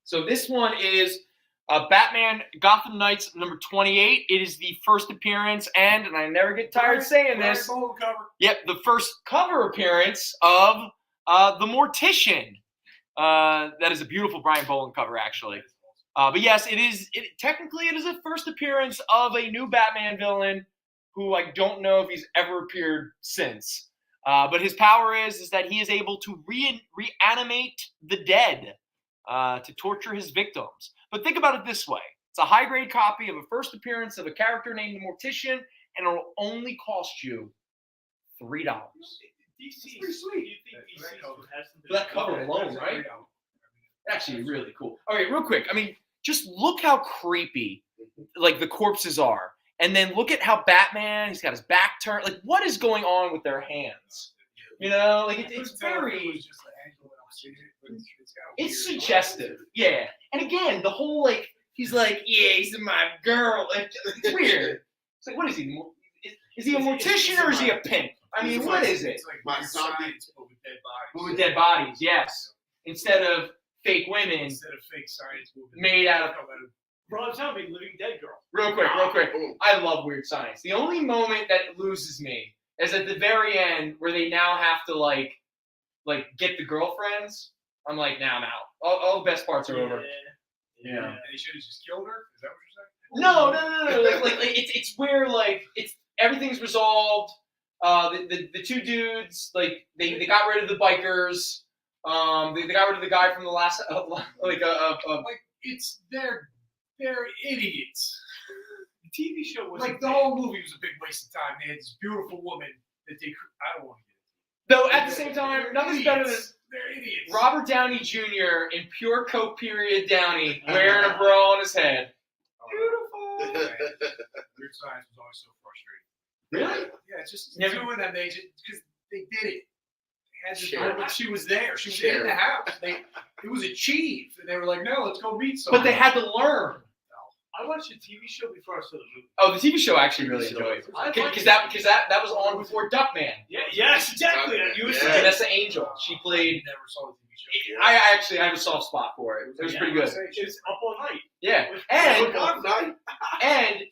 So this one is Batman Gotham Knights number 28. It is the first appearance, and I never get tired saying this. Cover. Yep, the first cover appearance of The Mortician. That is a beautiful Brian Boland cover, actually. But yes, technically it is the first appearance of a new Batman villain who I don't know if he's ever appeared since. But his power is that he is able to reanimate the dead to torture his victims. But think about it this way. It's a high-grade copy of a first appearance of a character named the Mortician, and it'll only cost you $3. DC, pretty sweet. You think DC has something? That cover alone, right? Actually, really cool. Okay, real quick. I mean, just look how creepy, like, the corpses are. And then look at how Batman, he's got his back turned. Like, what is going on with their hands? You know, like, it's very... It's suggestive, yeah. And again, the whole like he's like, yeah, he's my girl. Like, it's weird. It's like, what is he? Is he a mortician or is he a pimp? I mean, what is it? It's like my science, but with dead bodies. With dead bodies, yes. Instead of fake women. Instead of fake science movement. Made out of. Bro, I'm telling you, living dead girl. Real quick. I love weird science. The only moment that loses me is at the very end where they now have to like get the girlfriends. I'm like, now I'm out. All the best parts are over. Yeah. And they should have just killed her. Is that what you're saying? No. Like it's where like it's everything's resolved. The two dudes like they got rid of the bikers. They got rid of the guy from the last like it's they're idiots. The TV show was like the whole movie was a big waste of time. They had this beautiful woman that I don't want to get. Though at the same time, nothing's better than they're idiots. Robert Downey Jr. in pure Coke period Downey wearing a bra on his head. Beautiful. Weird science was always so frustrating. Really? Yeah, it's just two of them. They just because they did it. She was there. She was in the house. It was achieved, and they were like, "No, let's go meet someone." But they had to learn. I watched the TV show before I saw the movie. Oh, the TV show I actually really enjoyed because that was on before Duckman. Yeah, yes, exactly. Vanessa Angel. She played. Never saw the TV show. I actually have a soft spot for it. It was pretty good. It was up all night. Yeah, and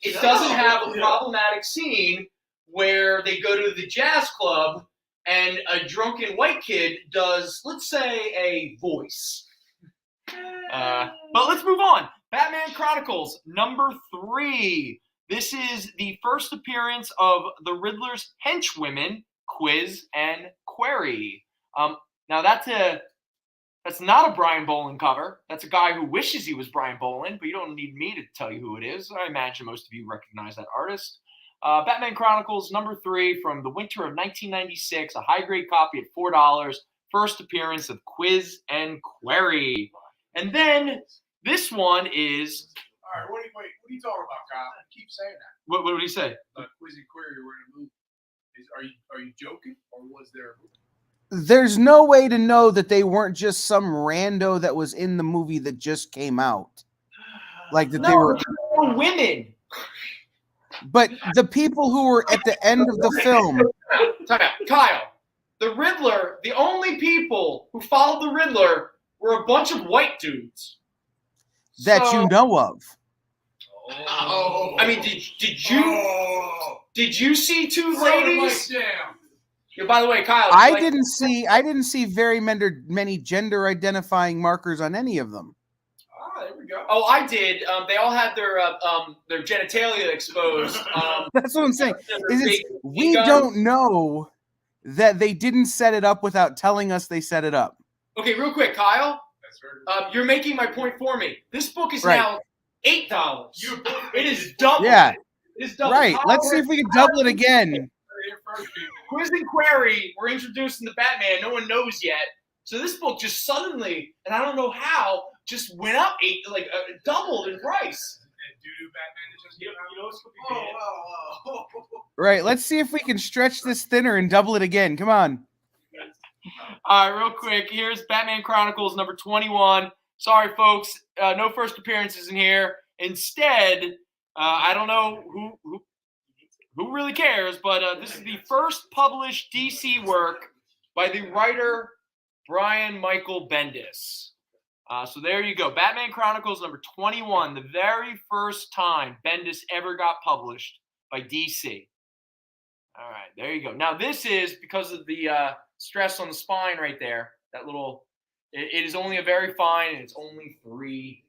it doesn't have a problematic scene where they go to the jazz club and a drunken white kid does, let's say, a voice. But let's move on. Batman Chronicles #3. This is the first appearance of the Riddler's henchwomen, Quiz and Query. Now that's not a Brian Boland cover. That's a guy who wishes he was Brian Boland, but you don't need me to tell you who it is. I imagine most of you recognize that artist. Batman Chronicles #3 from the winter of 1996, a high-grade copy at $4. First appearance of Quiz and Query. And then this one is... All right, what are you talking about, Kyle? You keep saying that. What did he say? Quiz and Query were in a movie. Are you joking, or was there a movie? There's no way to know that they weren't just some rando that was in the movie that just came out. Like that they were women. But the people who were at the end of the film. Time out. Kyle, the Riddler, the only people who followed the Riddler were a bunch of white dudes. That you know of. Oh. I mean, did you see two ladies? Yeah, by the way, Kyle, I didn't see very many gender identifying markers on any of them. There we go. Oh, I did. They all had their genitalia exposed. That's what I'm saying. We don't know that they didn't set it up without telling us they set it up. Okay, real quick, Kyle. You're making my point for me. This book is now $8. It is double. Yeah. It is double. Right. Let's see if we can double it again. Quiz and Query were introduced in the Batman. No one knows yet. So this book just suddenly, and I don't know how, just went up doubled in price. Right. Let's see if we can stretch this thinner and double it again. Come on. All right, real quick. Here's Batman Chronicles #21. Sorry, folks. No first appearances in here. Instead, I don't know who really cares, but this is the first published DC work by the writer Brian Michael Bendis. So there you go. Batman Chronicles #21, the very first time Bendis ever got published by DC. All right, there you go. Now this is because of the stress on the spine right there. That little, it is only a very fine, and it's only $3.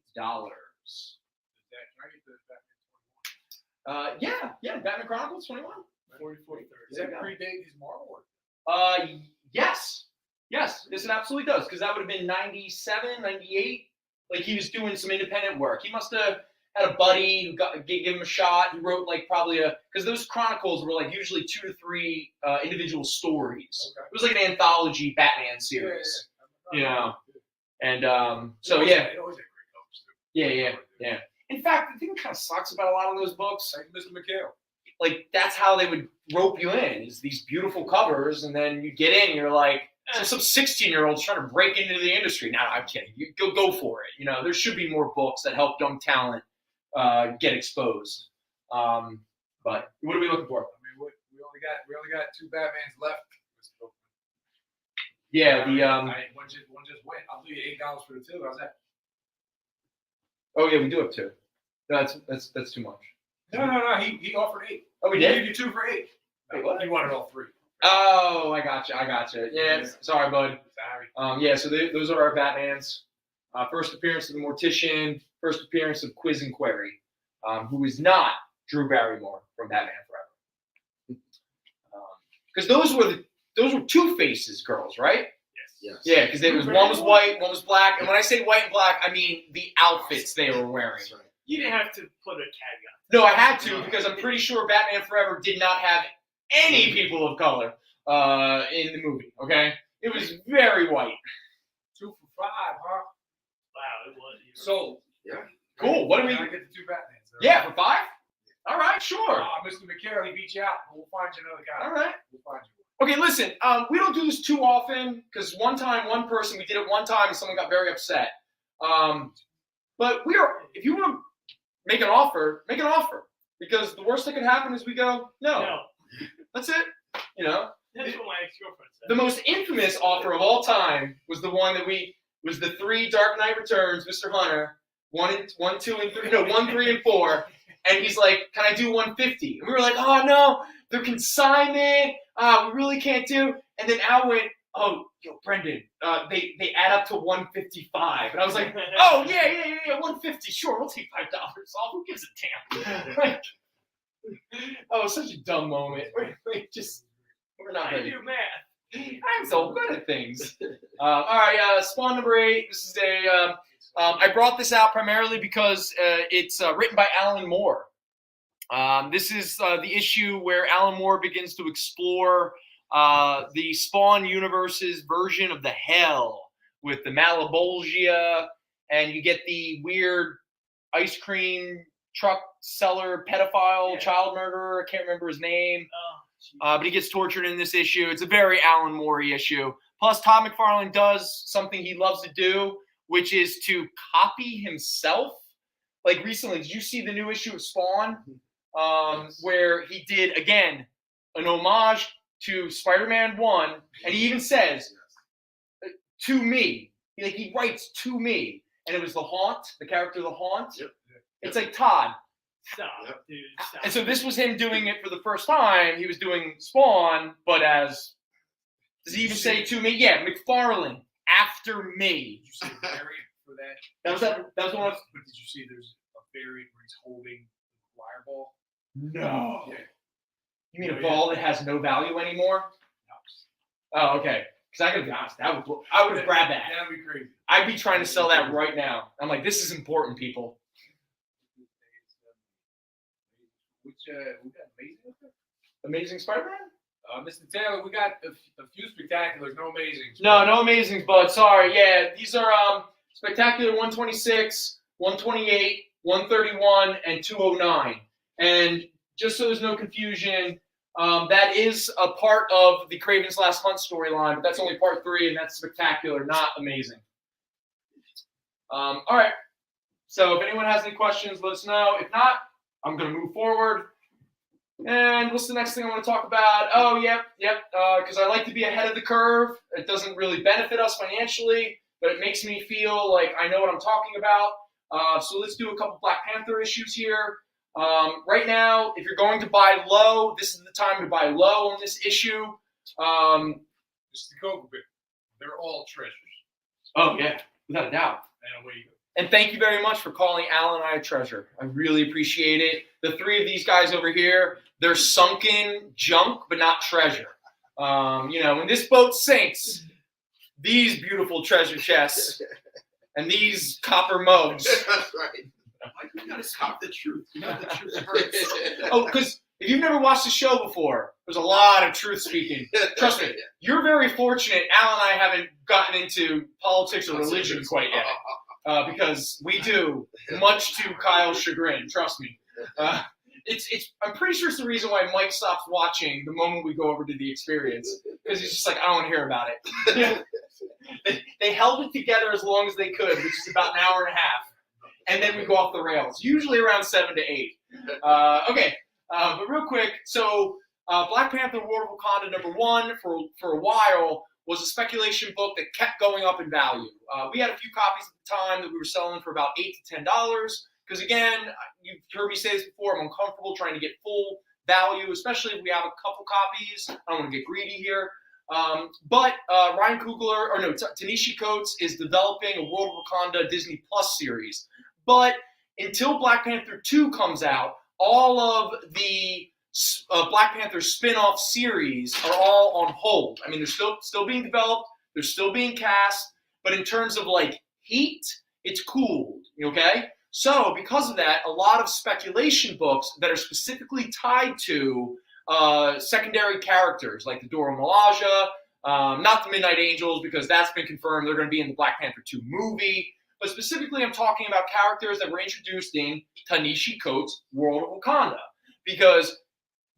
Yeah, Batman Chronicles 21. 40. Does that predate his Marvel work? Yes, it absolutely does, because that would have been 97, 98. Like, he was doing some independent work. He must have had a buddy who gave him a shot. He wrote because those Chronicles were usually 2 to 3 individual stories. Okay. It was like an anthology Batman series, And so yeah. It always had great covers too. Yeah. In fact, the thing that kind of sucks about a lot of those books, like Mr. McHale, that's how they would rope you in, is these beautiful covers, and then you get in, and you're like, So some 16-year-olds trying to break into the industry. Now, I'm kidding. You go for it. There should be more books that help young talent get exposed. But what are we looking for? I mean, we only got 2 Batmans left. Yeah, one just went. I'll do you $8 for the 2. How's that? Oh yeah, we do have 2. No, that's too much. No. He offered 8. Oh, we He did? gave you 2 for 8. Wait, what? He wanted all 3. Oh, I gotcha. Yeah, sorry, bud. Sorry. Yeah, so those are our Batmans. First appearance of the Mortician. First appearance of Quiz and Query, who is not Drew Barrymore from Batman Forever. Because those were Two-Face's girls, right? Yes. Yeah, because one was white, one was black, and when I say white and black, I mean the outfits they were wearing. You didn't have to put a caveat. No, I had to because I'm pretty sure Batman Forever did not have any people of color in the movie. Okay, it was very white. 2 for 5, huh? Wow, it was. Sold. Yeah. Cool. What do we? I get the 2 Batmans. Yeah, for 5. All right, sure. Mr. McCarroll, he beat you out. We'll find you another guy. All right. We'll find you. Okay, listen. We don't do this too often because we did it one time and someone got very upset. But if you want to make an offer, because the worst that could happen is we go no. That's it. That's what my ex-girlfriend said. The most infamous offer of all time was the one that was the 3 Dark Knight Returns, Mr. Hunter, 1, 2, and 3. No, 1, 3, and 4. And he's like, "Can I do 150?" And we were like, "Oh no, they're consignment. We really can't do." And then Al went, "Oh, Brendan, they add up to 155." And I was like, "Oh yeah, 150. Sure, we'll take $5 off. Who gives a damn?" Oh, such a dumb moment. We're not I ready. do math. I'm so good at things. All right, Spawn number 8. This is I brought this out primarily because it's written by Alan Moore. This is the issue where Alan Moore begins to explore the Spawn universe's version of the Hell with the Malabolgia, and you get the weird ice cream truck seller, pedophile, child murderer. I can't remember his name. But he gets tortured in this issue. It's a very Alan Moore-y issue. Plus, Todd McFarlane does something he loves to do, which is to copy himself. Like recently, did you see the new issue of Spawn? Where he did, again, an homage to Spider-Man 1, and he even says, "To me." He writes "to me," and it was the Haunt, the character the Haunt. Yep. It's like, Todd. Stop, dude. Stop. And so this was him doing it for the first time. He was doing Spawn, but as, does he even say "to me"? Yeah, McFarlane, after me. Did you see the variant for that? That was the one. But did you see there's a variant where he's holding the wire ball? No. Yeah. You mean a ball that has no value anymore? No. Oh, okay. Because I gotta be honest, I would have grabbed that. That'd be crazy. I'd be trying to sell that right now. I'm like, this is important, people. Which we got Amazing Spider-Man? Mr. Taylor, we got a few spectaculars, no amazings. No amazings, bud. Sorry. Yeah, these are Spectacular 126, 128, 131, and 209. And just so there's no confusion, that is a part of the Kraven's Last Hunt storyline, but that's only part 3, and that's Spectacular, not Amazing. All right. So if anyone has any questions, let us know. If not, I'm going to move forward. And what's the next thing I want to talk about? Oh, yep. Because I like to be ahead of the curve. It doesn't really benefit us financially, but it makes me feel like I know what I'm talking about. So let's do a couple Black Panther issues here. Right now, if you're going to buy low, this is the time to buy low on this issue. Mr. Comicrypt, they're all treasures. Oh, yeah, without a doubt. And away you go. And thank you very much for calling Al and I a treasure. I really appreciate it. The 3 of these guys over here, they're sunken junk, but not treasure. When this boat sinks, these beautiful treasure chests and these copper mugs. That's right. You gotta speak the truth. You know the truth hurts. Oh, because if you've never watched the show before, there's a lot of truth speaking. Trust me, you're very fortunate. Al and I haven't gotten into politics or religion quite yet. Because we do, much to Kyle's chagrin. Trust me. I'm pretty sure it's the reason why Mike stops watching the moment we go over to the experience, because he's just like, I don't want to hear about it. They held it together as long as they could, which is about an hour and a half, and then we go off the rails, usually around 7 to 8. Okay, but real quick, so Black Panther: World of Wakanda #1 for a while was a speculation book that kept going up in value. We had a few copies at the time that we were selling for about $8 to $10. Because again, you've heard me say this before, I'm uncomfortable trying to get full value, especially if we have a couple copies. I don't want to get greedy here. But Ryan Coogler, Ta-Nehisi Coates is developing a World of Wakanda Disney Plus series. But until Black Panther 2 comes out, all of the Black Panther spin-off series are all on hold. I mean, they're still being developed, they're still being cast, but in terms of like heat, it's cooled, okay? So because of that, a lot of speculation books that are specifically tied to secondary characters like the Dora Milaje, not the Midnight Angels because that's been confirmed, they're going to be in the Black Panther 2 movie, but specifically I'm talking about characters that were introduced in Ta-Nehisi Coates' World of Wakanda. Because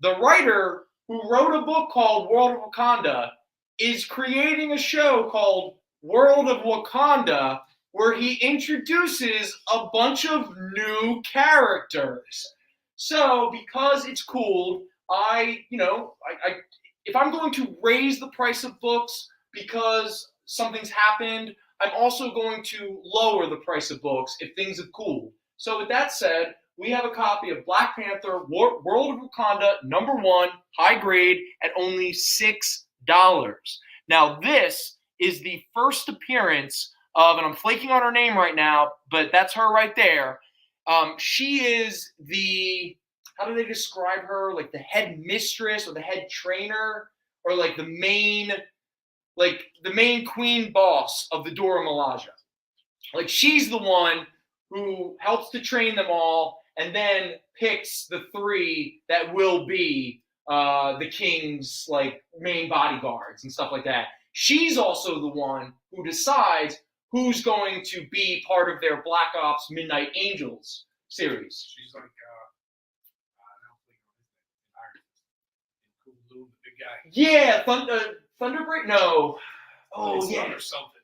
the writer who wrote a book called World of Wakanda is creating a show called World of Wakanda where he introduces a bunch of new characters. So because it's cool, if I'm going to raise the price of books because something's happened, I'm also going to lower the price of books if things have cooled. So with that said, we have a copy of Black Panther World of Wakanda #1, high grade, at only $6. Now this is the first appearance of, and I'm flaking on her name right now, but that's her right there. She is the, how do they describe her? Like the head mistress or the head trainer, or like the main queen boss of the Dora Milaje. Like she's the one who helps to train them all and then picks the 3 that will be the king's like main bodyguards and stuff like that. She's also the one who decides who's going to be part of their Black Ops Midnight Angels series. She's like, the big guy. Yeah, Thunderbreak? No. Oh, his yeah. son or something.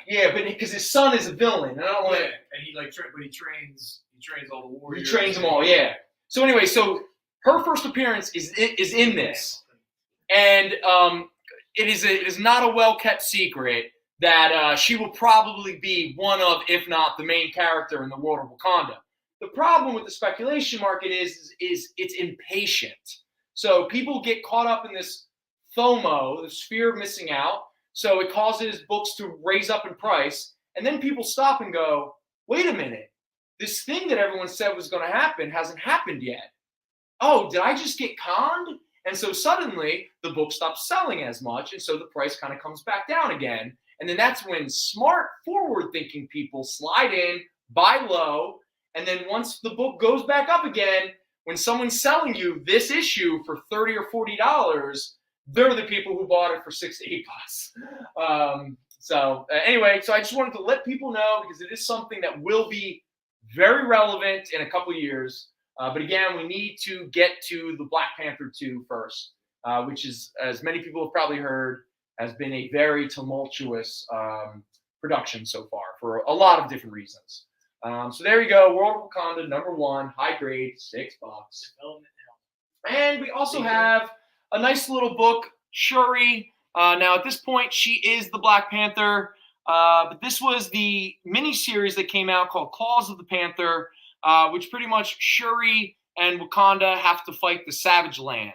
Yeah, but because his son is a villain. And I don't want to. And he trains all the warriors. He trains them all, yeah. So anyway, so her first appearance is in this. And it is not a well-kept secret that she will probably be one of, if not the main character in the World of Wakanda. The problem with the speculation market is it's impatient. So people get caught up in this FOMO, this fear of missing out. So it causes books to raise up in price. And then people stop and go, wait a minute. This thing that everyone said was going to happen hasn't happened yet. Oh, did I just get conned? And so suddenly the book stops selling as much. And so the price kind of comes back down again. And then that's when smart, forward-thinking people slide in, buy low, and then once the book goes back up again, when someone's selling you this issue for $30 or $40, they're the people who bought it for $6 to $8. Anyway, so I just wanted to let people know because it is something that will be very relevant in a couple years. But again, we need to get to the Black Panther 2 first, which is, as many people have probably heard, has been a very tumultuous production so far for a lot of different reasons. So there you go, World of Wakanda #1, high grade, $6. And we also have a nice little book, Shuri. Now at this point, she is the Black Panther, but this was the mini-series that came out called Claws of the Panther, which pretty much Shuri and Wakanda have to fight the Savage Land.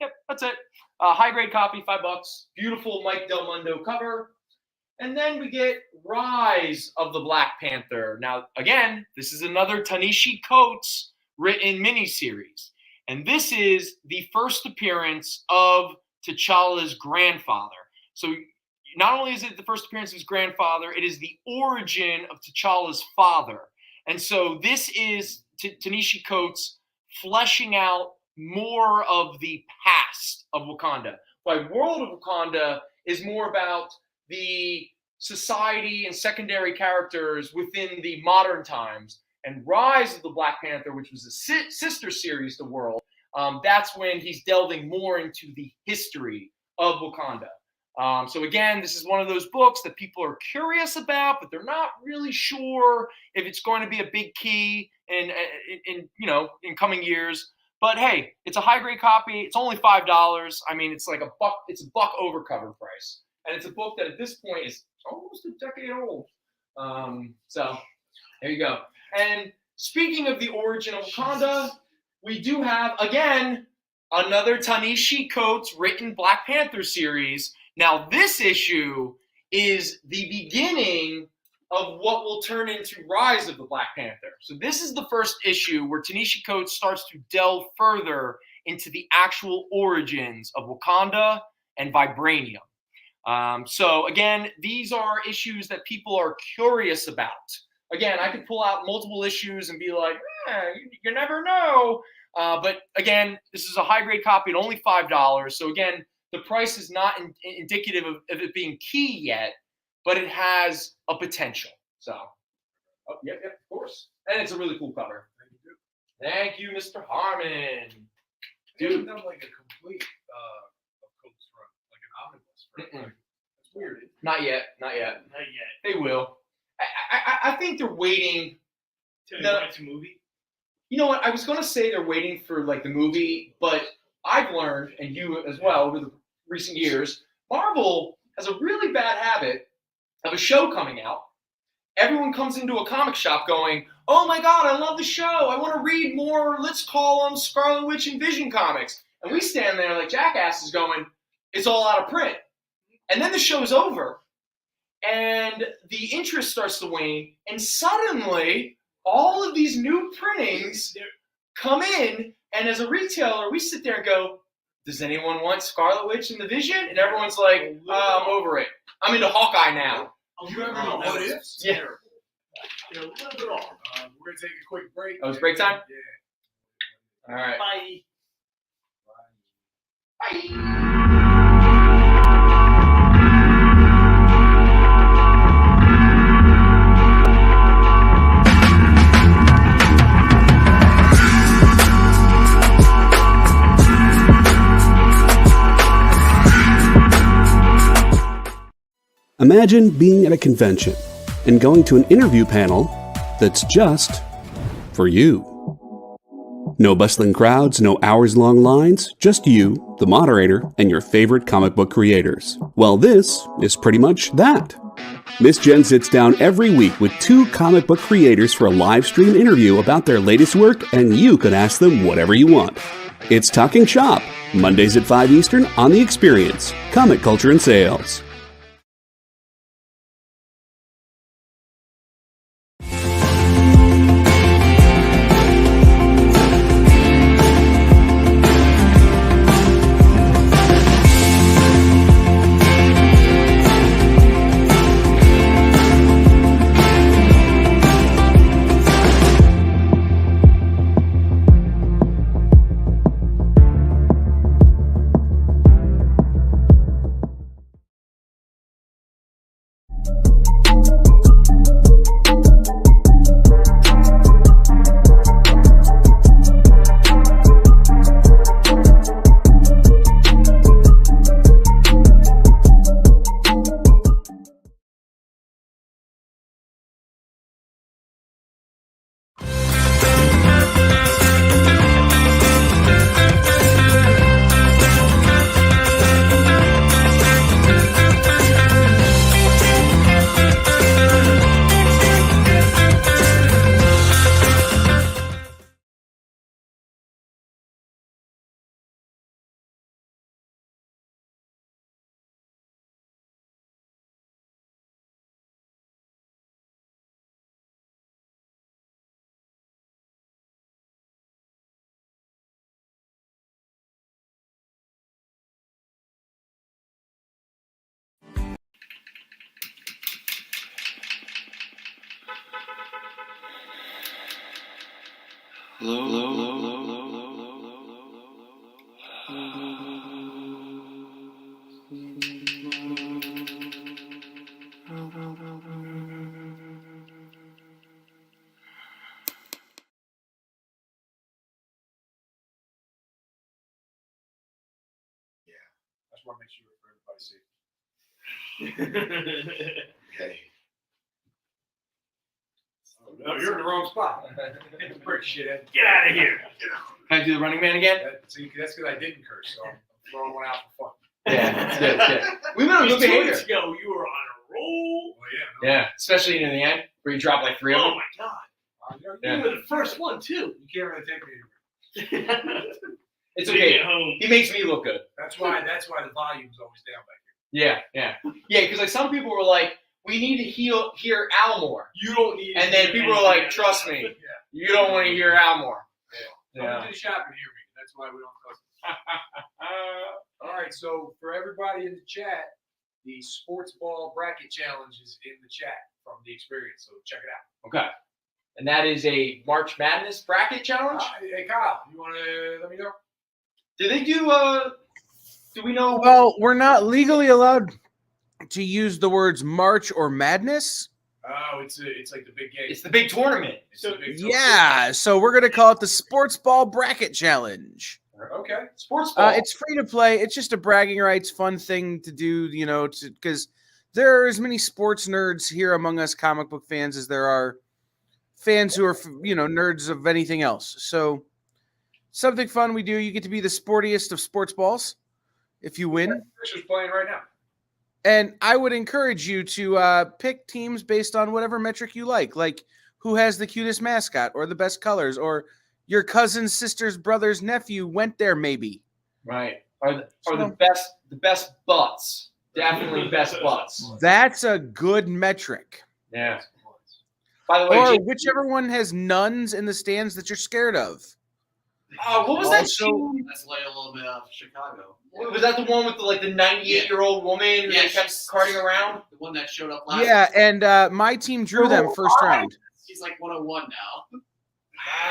Yep, that's it. High grade copy, $5. Beautiful Mike Del Mundo cover. And then we get Rise of the Black Panther. Now, again, this is another Ta-Nehisi Coates written miniseries. And this is the first appearance of T'Challa's grandfather. So not only is it the first appearance of his grandfather, it is the origin of T'Challa's father. And so this is Ta-Nehisi Coates fleshing out more of the past of Wakanda. While World of Wakanda is more about the society and secondary characters within the modern times. And Rise of the Black Panther, which was a sister series to World, that's when he's delving more into the history of Wakanda. So again, this is one of those books that people are curious about, but they're not really sure if it's going to be a big key in coming years. But hey, it's a high grade copy. It's only $5. I mean, it's like a buck. It's a buck over cover price, and it's a book that at this point is almost a decade old. So there you go. And speaking of the origin of Wakanda, we do have again another Ta-Nehisi Coates written Black Panther series. Now, this issue is the beginning of what will turn into Rise of the Black Panther. So this is the first issue where Ta-Nehisi Coates starts to delve further into the actual origins of Wakanda and Vibranium. So again, these are issues that people are curious about. Again, I could pull out multiple issues and be like, you never know. But again, this is a high-grade copy at only $5. So again, the price is not indicative of it being key yet, but it has a potential. So, yep, of course. And it's a really cool cover. Thank you, Mr. Harmon. Dude, done like a complete Coates run, like an omnibus. Right? That's weird. Not yet. They will. I think they're waiting. It's a movie. You know what? I was going to say they're waiting for like the movie, but I've learned, and you as well, over the recent years, Marvel has a really bad habit of a show coming out. Everyone comes into a comic shop going, oh my God, I love the show. I want to read more, let's call them Scarlet Witch and Vision comics. And we stand there like jackasses going, it's all out of print. And then the show's over, and the interest starts to wane, and suddenly all of these new printings come in, and as a retailer, we sit there and go, does anyone want Scarlet Witch and the Vision? And everyone's like, I'm over it. I'm into Hawkeye now. What is? Yeah. A little bit off. We're going to take a quick break. Oh, it's break time? Yeah. All right. Bye. Imagine being at a convention and going to an interview panel that's just for you. No bustling crowds, no hours-long lines, just you, the moderator, and your favorite comic book creators. Well, this is pretty much that. Miss Jen sits down every week with 2 comic book creators for a live stream interview about their latest work, and you can ask them whatever you want. It's Talking Shop, Mondays at 5 Eastern on The Experience, Comic Culture and Sales. just want to make sure for everybody's sake. Okay. No, you're in the wrong spot. Pretty shit. Get out of here. Can I do the Running Man again? That's because I didn't curse, so I'm throwing one out for fun. Yeah, that's good. That's good. We've been on good 2 behavior. weeks ago, you were on a roll. Well, yeah. Yeah, especially in the end where you drop like 3 of Oh them. my god. Yeah. You were the first one too. You can't really take me anywhere. It's When you okay. get home. He makes me look good. That's why the volume's always down back here. Yeah. Because like some people were like, we need to hear Al more. You don't need. And then people were like, trust me, you don't want to hear Al more. Come to the shop and hear me. That's why we don't cuss. All right, so for everybody in the chat, the sports ball bracket challenge is in the chat from the experience. So check it out. Okay. And that is a March Madness bracket challenge? Hey Kyle, you want to let me know? Do they do we know? Well, we're not legally allowed to use the words March or Madness. Oh, it's like the big game. It's the big tournament. Yeah, so we're gonna call it the Sports Ball Bracket Challenge. Okay. Sports ball. It's free to play. It's just a bragging rights, fun thing to do, because there are as many sports nerds here among us comic book fans as there are fans who are, nerds of anything else. So something fun we do. You get to be the sportiest of sports balls if you win. Fisher's playing right now. And I would encourage you to pick teams based on whatever metric you like who has the cutest mascot or the best colors, or your cousin's sister's brother's nephew went there maybe. Right. Are the best butts. Definitely best butts. That's a good metric. Yeah. By the way, or whichever one has nuns in the stands that you're scared of. What was that? That's Loyola Chicago. Was that the one with the 98-year-old woman that kept carting around? The one that showed up last Yeah, and my team drew them first round. He's like 101 now.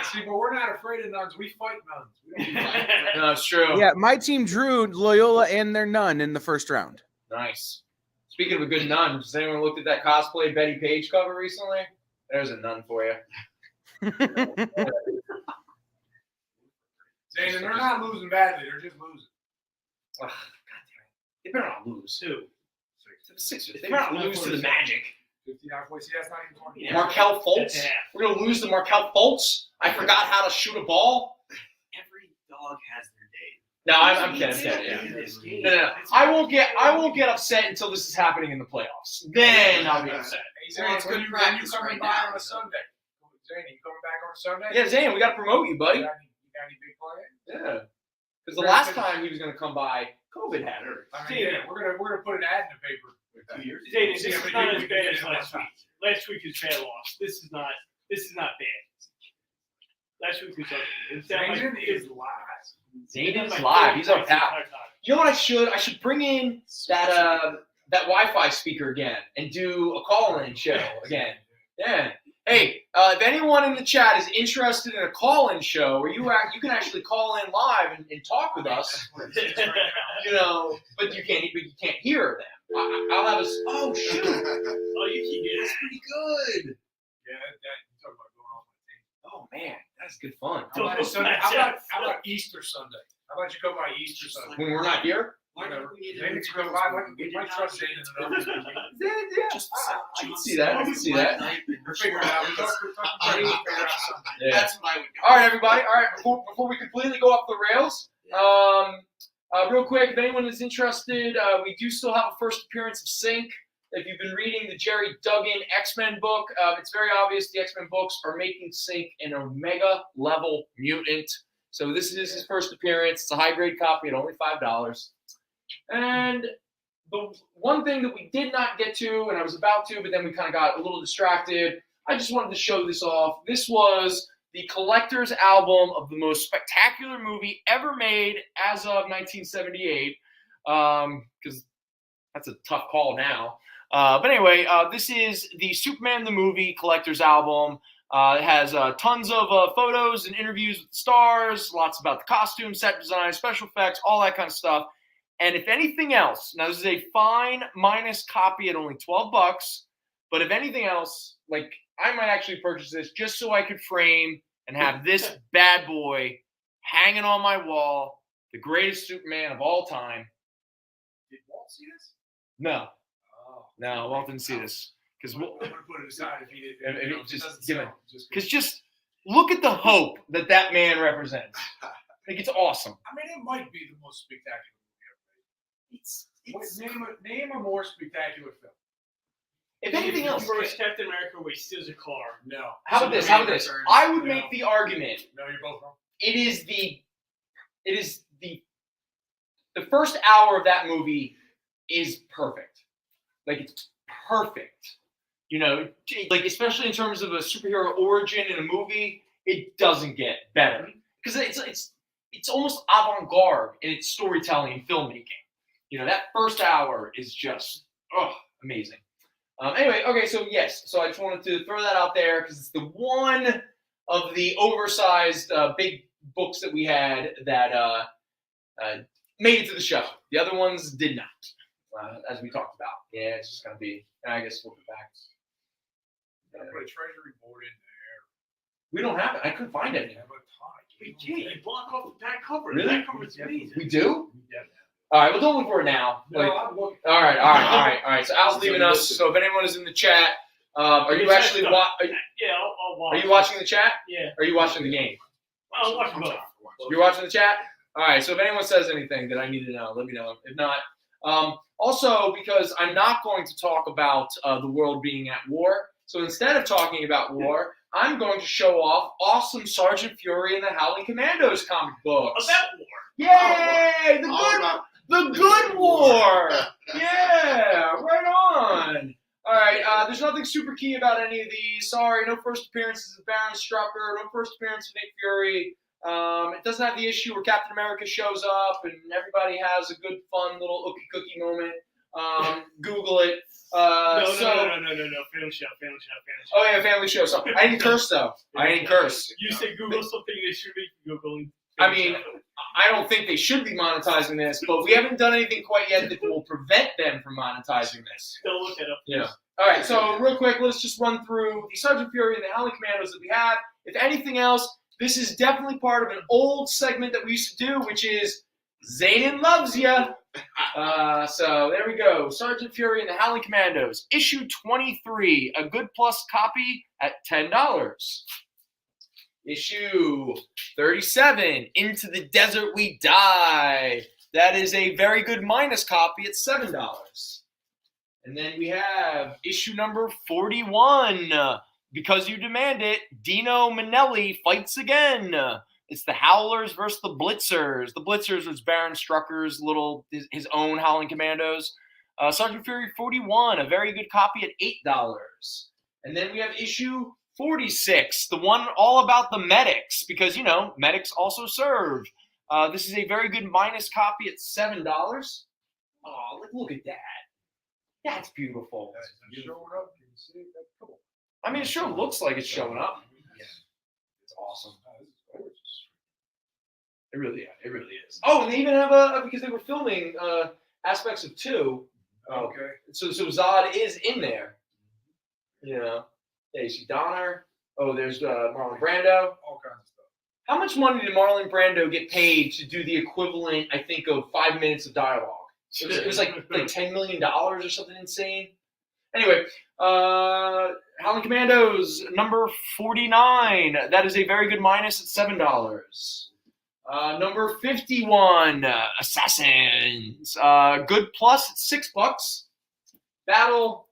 See, but we're not afraid of nuns. We fight nuns. We don't fight. No, it's true. Yeah, my team drew Loyola and their nun in the first round. Nice. Speaking of a good nun, has anyone looked at that cosplay Betty Page cover recently? There's a nun for you. Zane, and they're not losing badly. They're just losing. Oh, God damn it. They better not lose. Who? They better not lose to the Magic. 59 points. See, that's not even 20. Yeah. Markelle Fultz? Yeah. We're going to lose to Markelle Fultz? I forgot how to shoot a ball? Every dog has their day. No, I'm kidding. No. I won't get upset until this is happening in the playoffs. Then I'll be upset. Hey, Zane, it's good practice coming by on a Sunday. Zane, you coming back on a Sunday? Yeah, Zane, we got to promote you, buddy. You got any big plans? Yeah. Because the last time he was going to come by, COVID had her. I mean, we're gonna put an ad in the paper. 2 years. Zane, this is not as bad as last week. Last week was bad loss. This is not bad. Last week was ugly. Zane is live. Zane is live. He's on top. You know what I should? I should bring in that Wi-Fi speaker again and do a call-in show again. Yeah. Hey, if anyone in the chat is interested in a call-in show where you can actually call in live and talk with us, but you can't hear them. I'll have a. Oh shoot! Oh, you can hear. That's pretty good. Yeah, you talk about going off on a team. Oh man, that's good fun. How about Easter Sunday? How about you come by Easter Sunday? When we're not here? Whatever. Maybe you come by. We might trust Zane enough. Yeah. I can see that. We're figuring it out. We're talking figure out something. Yeah. That's what I would go. All right, everybody. All right, before we completely go off the rails, real quick, if anyone is interested, we do still have a first appearance of Sync. If you've been reading the Jerry Duggan X-Men book, it's very obvious the X-Men books are making Sync an Omega level mutant. So this is his first appearance. It's a high-grade copy at only $5. And the one thing that we did not get to, and I was about to, but then we kind of got a little distracted, I just wanted to show this off. This was the collector's album of the most spectacular movie ever made as of 1978, because that's a tough call now. But anyway, this is the Superman the Movie collector's album. It has tons of photos and interviews with the stars, lots about the costume, set design, special effects, all that kind of stuff. And if anything else, now this is a fine minus copy at only $12, but if anything else, I might actually purchase this just so I could frame and have this bad boy hanging on my wall, the greatest Superman of all time. Did Walt see this? No. Oh. No, Walt didn't see this. Because I'm gonna put it aside if he didn't. just look at the hope that man represents. I think it's awesome. I mean, it might be the most spectacular movie ever made. Name a more spectacular film. If anything else, first Captain America where he steals a car. No. How about this? I would make the argument. No, you're both wrong. It is the first hour of that movie is perfect. Like, it's perfect. You know, like, especially in terms of a superhero origin in a movie, it doesn't get better because it's almost avant-garde in its storytelling and filmmaking. You know, that first hour is just amazing. Anyway, okay, so yes, so I just wanted to throw that out there because it's the one of the oversized big books that we had that made it to the show. The other ones did not, as we talked about. Yeah, it's just gonna be. I guess we'll get back. Put a treasury board in there. We don't have it. I couldn't find it. We can't. You block off the back cover. Really? The back cover is amazing. We do? Yeah. All right, well, don't look for it now. No, I'm looking. All right. So Al's leaving us. So if anyone is in the chat, are you actually Yeah, I'll watch. Are you watching the chat? Yeah. Or are you watching the game? I'll watch both. You're watching the chat? All right, so if anyone says anything that I need to know, let me know. If not, also, because I'm not going to talk about the world being at war, so instead of talking about war, I'm going to show off awesome Sergeant Fury and the Howling Commandos comic books. About war. Yay! The good war! Yeah, right on. All right, there's nothing super key about any of these. Sorry, no first appearances of Baron Strucker, no first appearance of Nick Fury. It doesn't have the issue where Captain America shows up and everybody has a good, fun little ookie cookie moment. Google it. No. Family show. Oh yeah, family show. So I didn't curse though. I didn't curse. You say Google something they should be Googling. I mean, I don't think they should be monetizing this, but we haven't done anything quite yet that will prevent them from monetizing this. They'll look it up. Yeah. All right, so real quick, let's just run through the Sergeant Fury and the Howling Commandos that we have. If anything else, this is definitely part of an old segment that we used to do, which is Zanin Loves Ya. So there we go. Sergeant Fury and the Howling Commandos, issue 23, a good plus copy at $10. Issue 37, Into the Desert We Die. That is a very good minus copy at $7. And then we have issue number 41, Because You Demand It, Dino Manelli Fights Again. It's the Howlers versus the Blitzers. The Blitzers was Baron Strucker's his own Howling Commandos. Sergeant Fury 41, a very good copy at $8. And then we have issue 46, the one all about the medics, because, you know, medics also serve. This is a very good minus copy at $7. Oh, look at that. That's beautiful. I mean, it sure looks like it's showing up. Yeah. It's awesome. It really is. Oh, and they even have because they were filming aspects of 2. Okay. So Zod is in there. You know. Yeah, you see Donner. Oh, there's Marlon Brando. All kinds of stuff. How much money did Marlon Brando get paid to do the equivalent, I think, of 5 minutes of dialogue? It was like $10 million or something insane. Anyway, Howling Commandos, number 49. That is a very good minus at $7. Number 51, Assassins. Good plus at $6. Battle.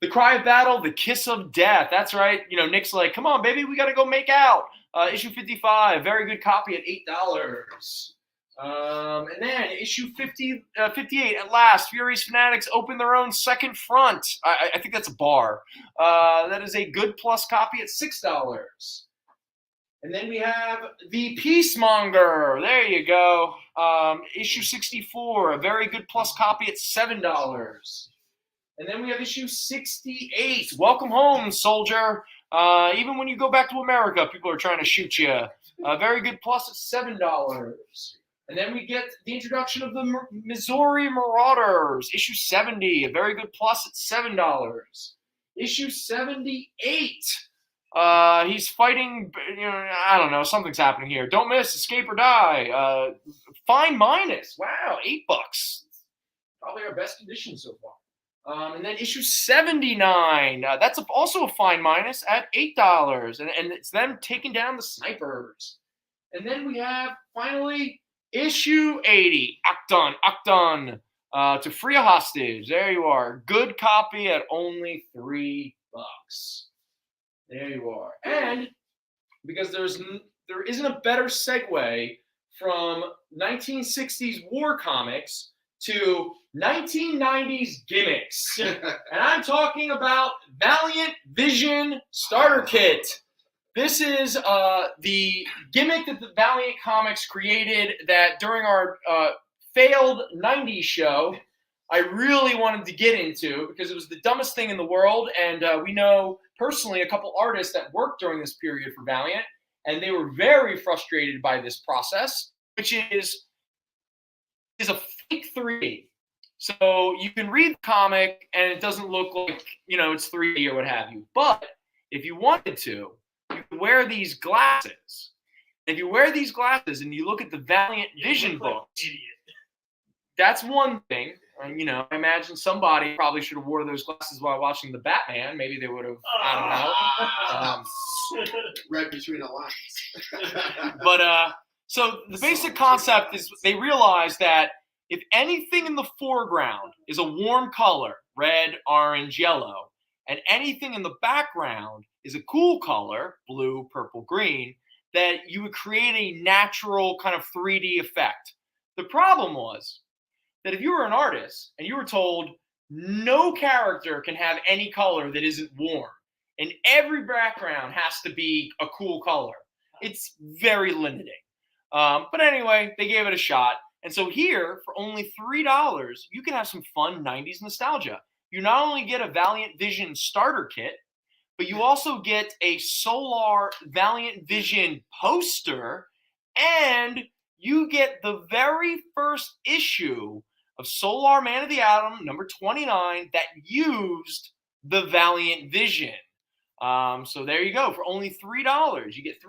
The Cry of Battle, The Kiss of Death. That's right. You know, Nick's like, come on, baby, we got to go make out. Issue 55, very good copy at $8. And then issue 58, at last, Fury's Fanatics open their own second front. I think that's a bar. That is a good plus copy at $6. And then we have The Peacemonger. There you go. Issue 64, a very good plus copy at $7. And then we have issue 68. Welcome home, soldier. Even when you go back to America, people are trying to shoot you. Very good plus at $7. And then we get the introduction of the Missouri Marauders. Issue 70. A very good plus at $7. Issue 78. He's fighting, I don't know, something's happening here. Don't miss, escape or die. Fine minus. Wow, $8. probably our best condition so far. And then issue 79, that's also a fine minus at $8, and it's them taking down the snipers. And then we have finally issue 80, Acton, to free a hostage. There you are, good copy at only $3. There you are, and because there isn't a better segue from 1960s war comics to 1990s gimmicks. And I'm talking about Valiant Vision Starter Kit. This is the gimmick that the Valiant Comics created that during our failed 90s show, I really wanted to get into because it was the dumbest thing in the world. And we know personally a couple artists that worked during this period for Valiant, and they were very frustrated by this process, which is a fake 3D. So you can read the comic and it doesn't look like, it's 3D or what have you. But if you wanted to, you could wear these glasses. If you wear these glasses and you look at the Valiant Vision book, that's one thing. I imagine somebody probably should have wore those glasses while watching the Batman. Maybe they would have, I don't know. Read between the lines. But so the basic concept is they realize that if anything in the foreground is a warm color, red, orange, yellow, and anything in the background is a cool color, blue, purple, green, that you would create a natural kind of 3D effect. The problem was that if you were an artist and you were told no character can have any color that isn't warm, and every background has to be a cool color, it's very limiting. But anyway, they gave it a shot. And so here, for only $3, you can have some fun 90s nostalgia. You not only get a Valiant Vision starter kit, but you also get a Solar Valiant Vision poster, and you get the very first issue of Solar Man of the Atom, number 29, that used the Valiant Vision. So there you go. For only $3, you get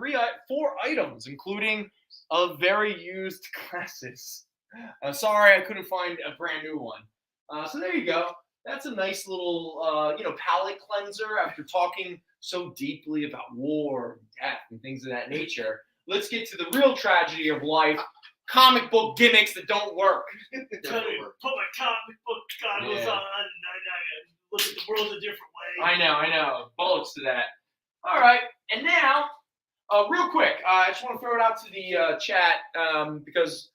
4 items, including a very used glasses. Sorry, I couldn't find a brand new one. So there you go. That's a nice little, palate cleanser after talking so deeply about war and death and things of that nature. Let's get to the real tragedy of life. Comic book gimmicks that don't work. Put my comic book goggles on and look at the world a different way. I know. Bullets to that. All right, and now, real quick, I just want to throw it out to the chat because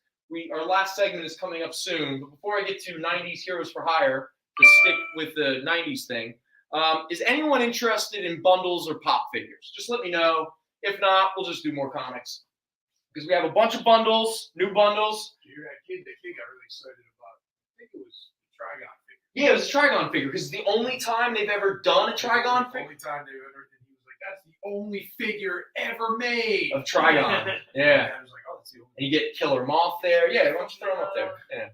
our last segment is coming up soon. But before I get to 90s Heroes for Hire, to stick with the 90s thing, is anyone interested in bundles or pop figures? Just let me know. If not, we'll just do more comics. Because we have a bunch of bundles, new bundles. That kid got really excited about, I think it was the Trigon figure. Yeah, it was a Trigon figure, because it's the only time they've ever done a Trigon figure. The only time they've ever, and he was like, that's the only figure ever made. Of Trigon. Yeah. And I was like, oh, that's the only. And you get Killer Moth there. Yeah, why don't you throw them up there? Yeah.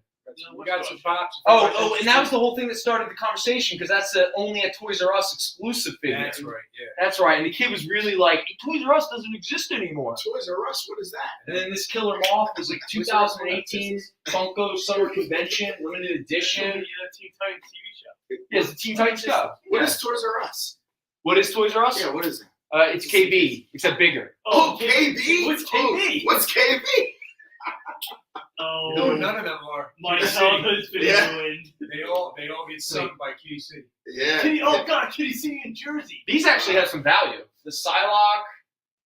We got some pops. Oh, and that was the whole thing that started the conversation, because that's only a Toys R Us exclusive figure. That's right, yeah. That's right, and the kid was really like, Toys R Us doesn't exist anymore. Toys R Us, what is that? And then this Killer Moth was like 2018 Funko Summer Convention, limited edition. Teen Titans TV show. Yeah, it's a Teen Titans show. What is Toys R Us? What is Toys R Us? Yeah, what is it? It's KB, except bigger. Oh, KB? What's KB? What's KB? Oh, No, none of them are. my childhood's been ruined. They all get sung by Kitty City. Yeah. Kitty City in Jersey. These actually have some value. The Psylocke,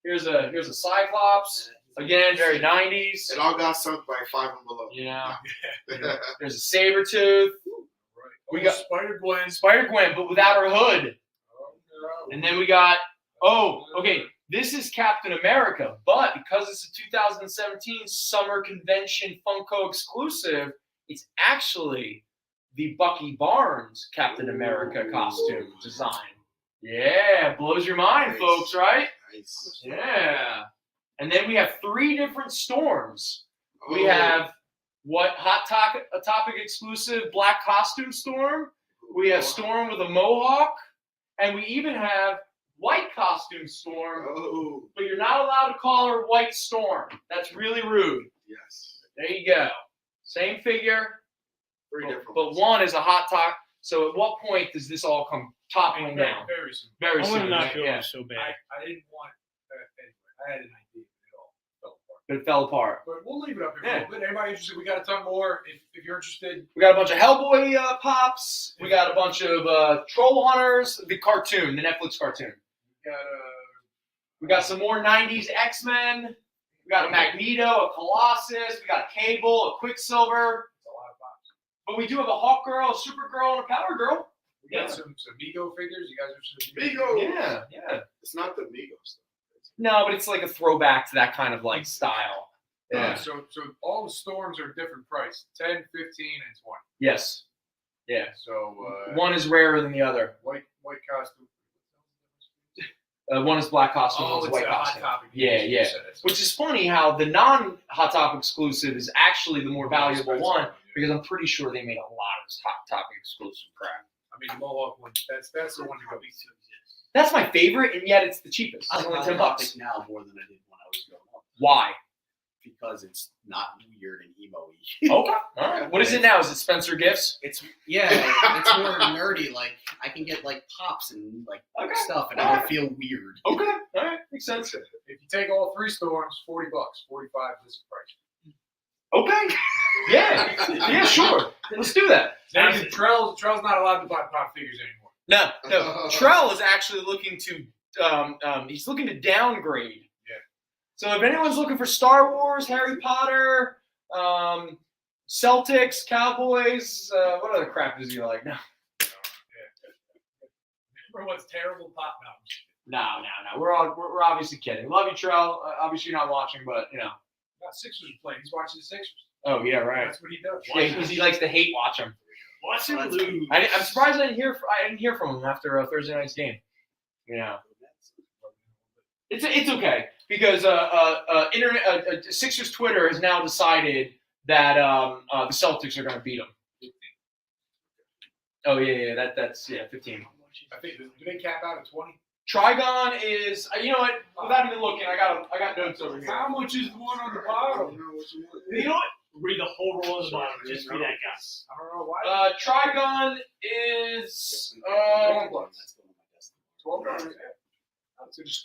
here's a Cyclops. Again, very 90s. It all got sunk by Five and Below. Yeah. There's a Sabretooth. We got Spider-Gwen, but without her hood. And then we got, this is Captain America, but because it's a 2017 Summer Convention Funko exclusive, it's actually the Bucky Barnes Captain America costume design. Yeah, blows your mind, folks, right? Nice. Yeah. And then we have 3 different Storms. We have Hot Topic exclusive Black Costume Storm. We have Storm with a mohawk. And we even have White Costume Storm. But you're not allowed to call her White Storm. That's really rude. Yes. There you go. Same figure. Three different But ones. one is a hot top. So at what point does this all come toppling down? Very soon. Very I want to soon. not right? feel Yeah. so bad. I didn't want anyway. I had an idea, but it all fell apart. But it fell apart. But we'll leave it up here Yeah. for a little bit. Anybody interested? We got a ton more. If you're interested, We got a bunch of Hellboy pops. We got a bunch of Troll Hunters, the cartoon, the Netflix cartoon. We got some more 90s X-Men. We got a Magneto, a Colossus. We got a Cable, a Quicksilver. a lot of pops. But we do have a Hawk Girl, a Supergirl, and a Power Girl. We got some Mego figures. You guys are interested? Migos. Yeah. It's not the Migos. No, but it's like a throwback to that kind of like style. Yeah. So all the storms are different price: 10, 15, and 20. Yes. Yeah. So One is rarer than the other. white costume. One is black costume, Oh, one's it's white a Hot costume. Topic. Yeah, You yeah. said it. Which is funny how the non-Hot Topic exclusive is actually the more valuable one because I'm pretty sure they made a lot of this Hot Topic exclusive crap. I mean, the Mohawk one. That's the one to go. That's my favorite, and yet it's the cheapest. I It's like only $10. Topic now more than I did when I was growing up. Why? Because it's not weird and emo-y. Okay. All right. What is it now? Is it Spencer Gifts? It's it's more nerdy. Like I can get like pops and like stuff, and I don't feel weird. Okay. All right. Makes sense. If you take all three storms, $40, 45 this price. Okay. Yeah. Yeah. Sure. Let's do that. Trell's not allowed to buy pop figures anymore. No. Trell is actually looking to he's looking to downgrade. Yeah. So if anyone's looking for Star Wars, Harry Potter, Celtics, Cowboys, what other crap does he like? No. Remember what's terrible pop now? No. We're obviously kidding. Love you, Trell. Obviously you're not watching, but you know. Sixers are playing. He's watching the Sixers. Oh yeah, right. That's what he does. Yeah, because he likes to hate watch them. Watch him lose. I'm surprised I didn't hear from him after Thursday night's game. You know, it's okay because Sixers Twitter has now decided that the Celtics are going to beat them. Oh yeah, that's 15. I think do they cap out at 20? Trigon is you know what? Without even looking, I got notes over here. How much is one on the bottom? You know what? Read the whole roll on the bottom. Just be that guy. I don't know why. Trigon is $12.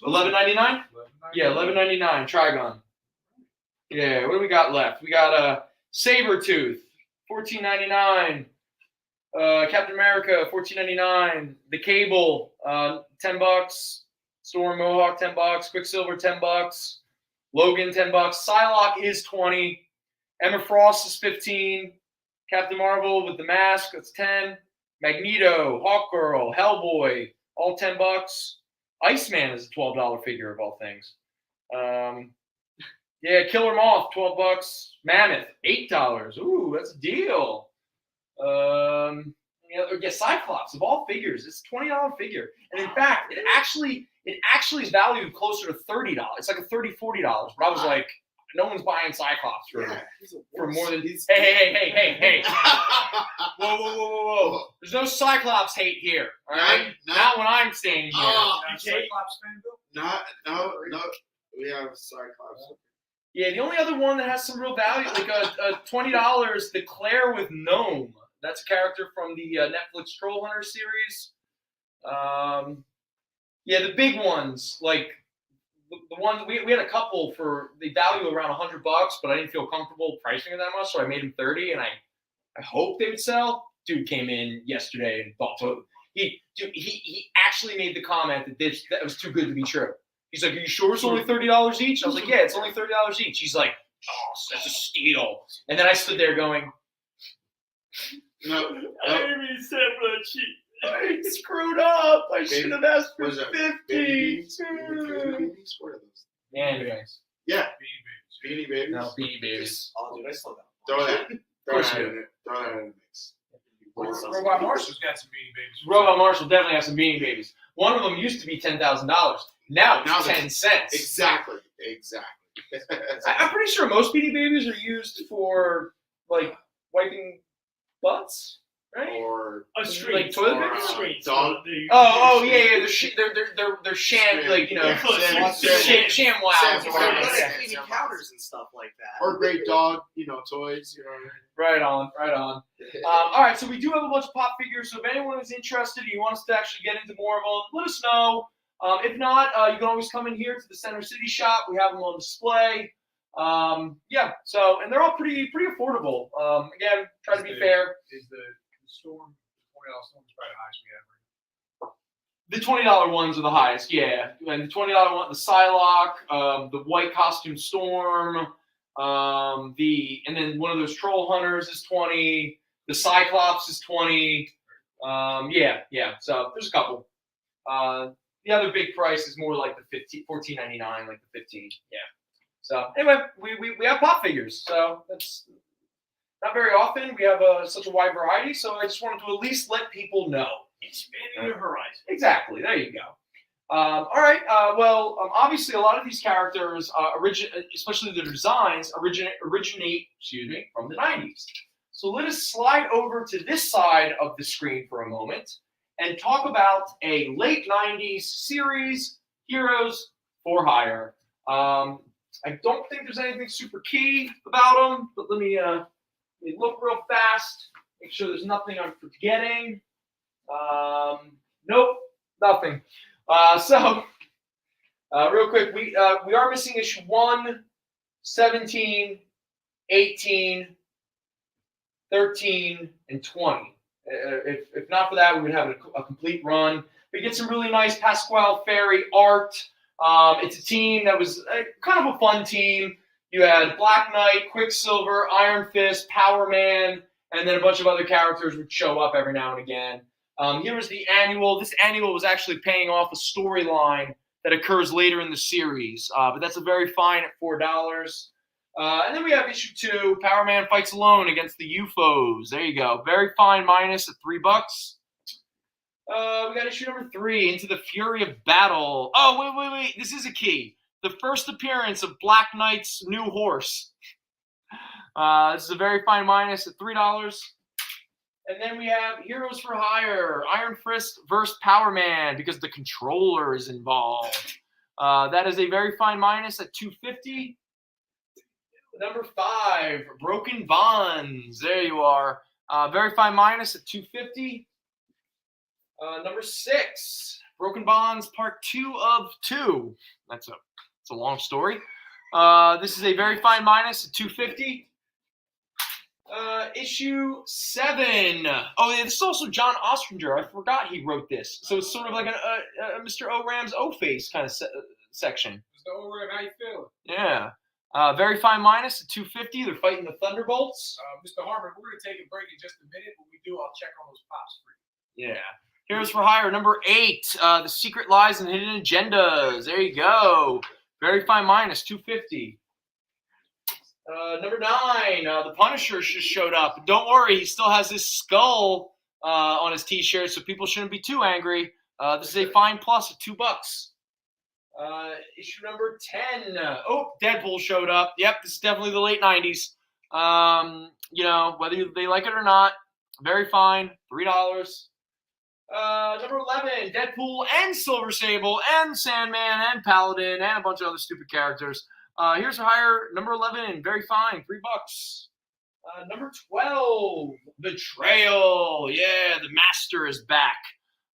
$11.99. Yeah, $11.99. Trigon. Yeah, what do we got left? We got Sabretooth, $14.99. Captain America, $14.99. The Cable, $10. Storm Mohawk, $10. Quicksilver, $10. Logan, $10. Psylocke is $20. Emma Frost is $15. Captain Marvel with the mask, that's $10. Magneto, Hawkgirl, Hellboy, all $10. Iceman is a $12 figure of all things. Yeah, Killer Moth, $12. Mammoth, $8. Ooh, that's a deal. Yeah, Cyclops of all figures, it's a $20 figure, and in fact, it actually is valued closer to $30. It's like a $30, $40. But I was like, no one's buying Cyclops for more than hey. Whoa. There's no Cyclops hate here. All right, not when I'm standing here. Cyclops fan, Bill? No. We have Cyclops. Yeah, the only other one that has some real value, like a $20, the Claire with Gnome. That's a character from the Netflix Troll Hunter series. Yeah, the big ones, like the ones we had a couple for the value around $100, but I didn't feel comfortable pricing it that much, so I made them 30, and I hoped they would sell. Dude came in yesterday and bought both. He actually made the comment that was too good to be true. He's like, "Are you sure it's only $30 each?" I was like, "Yeah, it's only $30 each." He's like, "Oh, that's a steal." And then I stood there going, No. I didn't mean to say for cheap. I screwed up. I should have asked for 50. Babies? What are those? Anyways. Yeah. Beanie Babies. No, Beanie Babies. Oh, dude, I slow down. Throw that in it. Mix. Robot Marshall's got some Beanie Babies. Robot Marshall definitely has some Beanie Babies. One of them used to be $10,000. Now it's 10 cents. Exactly. I'm pretty sure most Beanie Babies are used for like wiping butts, right? Or A screen. Like toilet or, paper? Screen. dog. Yeah. They're sham, like, you know, sham wows. Sam's or Wow. whatever. Good Yeah. at cleaning counters and stuff like that. Or great dog, toys. Right on. All right, so we do have a bunch of pop figures. So if anyone is interested and you want us to actually get into more of them, let us know. If not, you can always come in here to the Center City shop. We have them on display. So and they're all pretty affordable. Again, try to be fair. Is the Storm, $20 Storm is probably the highest we have right The $20 ones are the highest, yeah. And the $20 one, the Psylocke, the white costume Storm, and then one of those Troll Hunters is $20. The Cyclops is $20. So there's a couple. The other big price is more like the $14.99, like the 15. Yeah. So anyway, we have pop figures. So that's not very often. We have such a wide variety. So I just wanted to at least let people know. Expanding your horizon. Exactly. There you go. All right. Obviously, a lot of these characters, especially the designs, originate from the 90s. So let us slide over to this side of the screen for a moment and talk about a late 90s series, Heroes for Hire. I don't think there's anything super key about them, but let me look real fast, make sure there's nothing I'm forgetting. Nope, nothing. Real quick, we are missing issue 1, 17, 18, 13, and 20. If not for that, we would have a complete run. We get some really nice Pasquale Ferry art. It's a team that was kind of a fun team. You had Black Knight, Quicksilver, Iron Fist, Power Man, and then a bunch of other characters would show up every now and again. Here was the annual. This annual was actually paying off a storyline that occurs later in the series, but that's a very fine at $4. And then we have issue 2, Power Man fights alone against the UFOs. There you go. Very fine minus at $3. We got issue number 3, Into the Fury of Battle. Oh, wait. This is a key. The first appearance of Black Knight's new horse. This is a very fine minus at $3. And then we have Heroes for Hire, Iron Fist versus Power Man, because the controller is involved. That is a very fine minus at $2.50. Number 5, Broken Bonds. There you are. Very fine minus at $2.50. Number 6, Broken Bonds Part 2 of 2. That's a long story. This is a very fine minus at $2.50. Issue 7. Oh, yeah, this is also John Ostringer. I forgot he wrote this. So it's sort of like a Mr. O-Ram's O-Face kind of section. Mr. O-Ram, how you feeling? Yeah. Very fine minus at $2.50. They're fighting the Thunderbolts. Mr. Harmon, we're going to take a break in just a minute. When we do, I'll check on those pops for you. Yeah. Heroes for Hire, number 8. The Secret Lies and Hidden Agendas. There you go. Very fine minus, $2.50. Number 9, the Punisher just showed up. Don't worry, he still has his skull on his T-shirt, so people shouldn't be too angry. This is a fine plus at $2. Issue number 10. Oh, Deadpool showed up. Yep, this is definitely the late 90s. Whether they like it or not, very fine, $3. Number 11, Deadpool and Silver Sable and Sandman and Paladin and a bunch of other stupid characters. Here's a higher number 11, very fine, $3. Number 12, Betrayal. Yeah, the Master is back.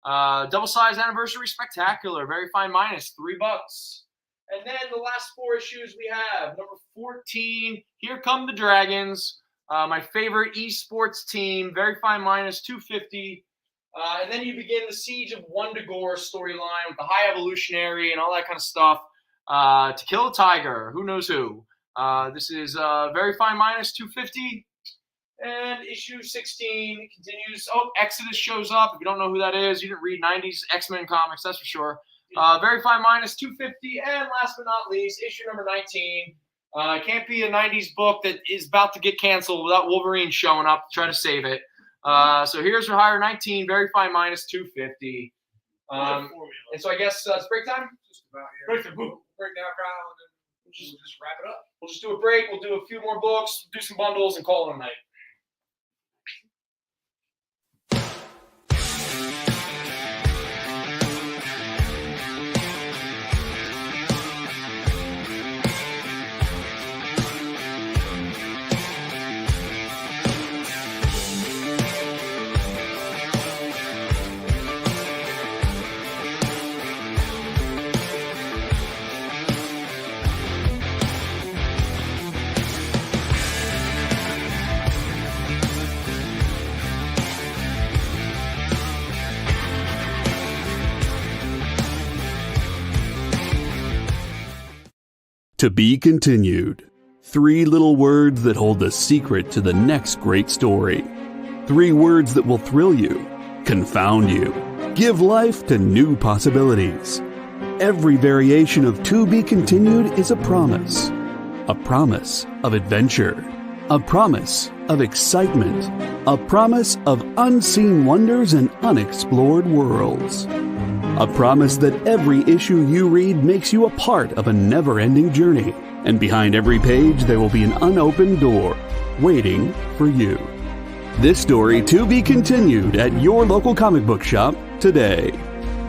Double-sized anniversary spectacular, very fine minus, $3. And then the last 4 issues we have. Number 14, Here Come the Dragons. My favorite esports team, very fine minus, $2.50. And then you begin the Siege of Wundagore storyline with the High Evolutionary and all that kind of stuff. To Kill a Tiger, who knows who. This is very fine minus, $2.50. And issue 16 continues. Oh, Exodus shows up. If you don't know who that is, you didn't read 90s X-Men comics, that's for sure. Very fine minus, $2.50. And last but not least, issue number 19. Can't be a 90s book that is about to get canceled without Wolverine showing up to try to save it. So here's your higher 19, very fine minus, $2.50. And so I guess it's break time? Just about here. Break down, Kyle, and then we'll just wrap it up. We'll just do a break. We'll do a few more books, do some bundles, and call it a night. To be continued. 3 little words that hold the secret to the next great story. 3 words that will thrill you, confound you, give life to new possibilities. Every variation of To Be Continued is a promise of adventure, a promise of excitement, a promise of unseen wonders and unexplored worlds. A promise that every issue you read makes you a part of a never-ending journey, and behind every page there will be an unopened door waiting for you. This story to be continued at your local comic book shop today.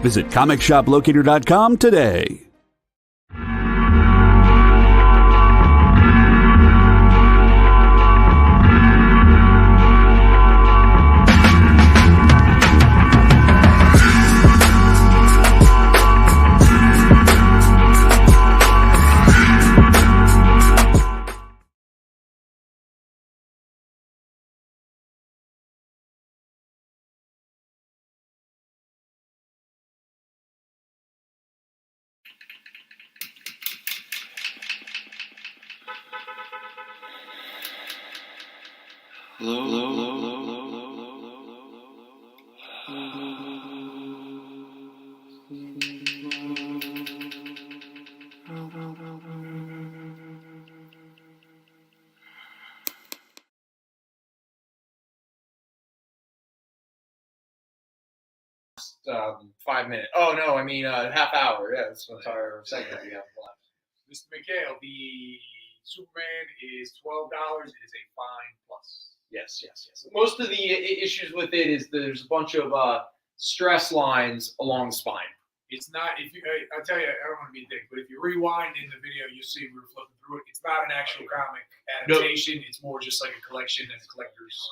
Visit comicshoplocator.com today. Hello. 5 minutes. Oh no, I mean half hour. Yeah, that's the entire segment we have left. Mr. McHale, the Superman is $12. It is a fine plus. Yes. Most of the issues with it is there's a bunch of stress lines along the spine. It's not, I tell you, I don't want to be a dick, but if you rewind in the video, you'll see we were flipping through it. It's not an actual comic adaptation. Nope. It's more just like a collection and a collector's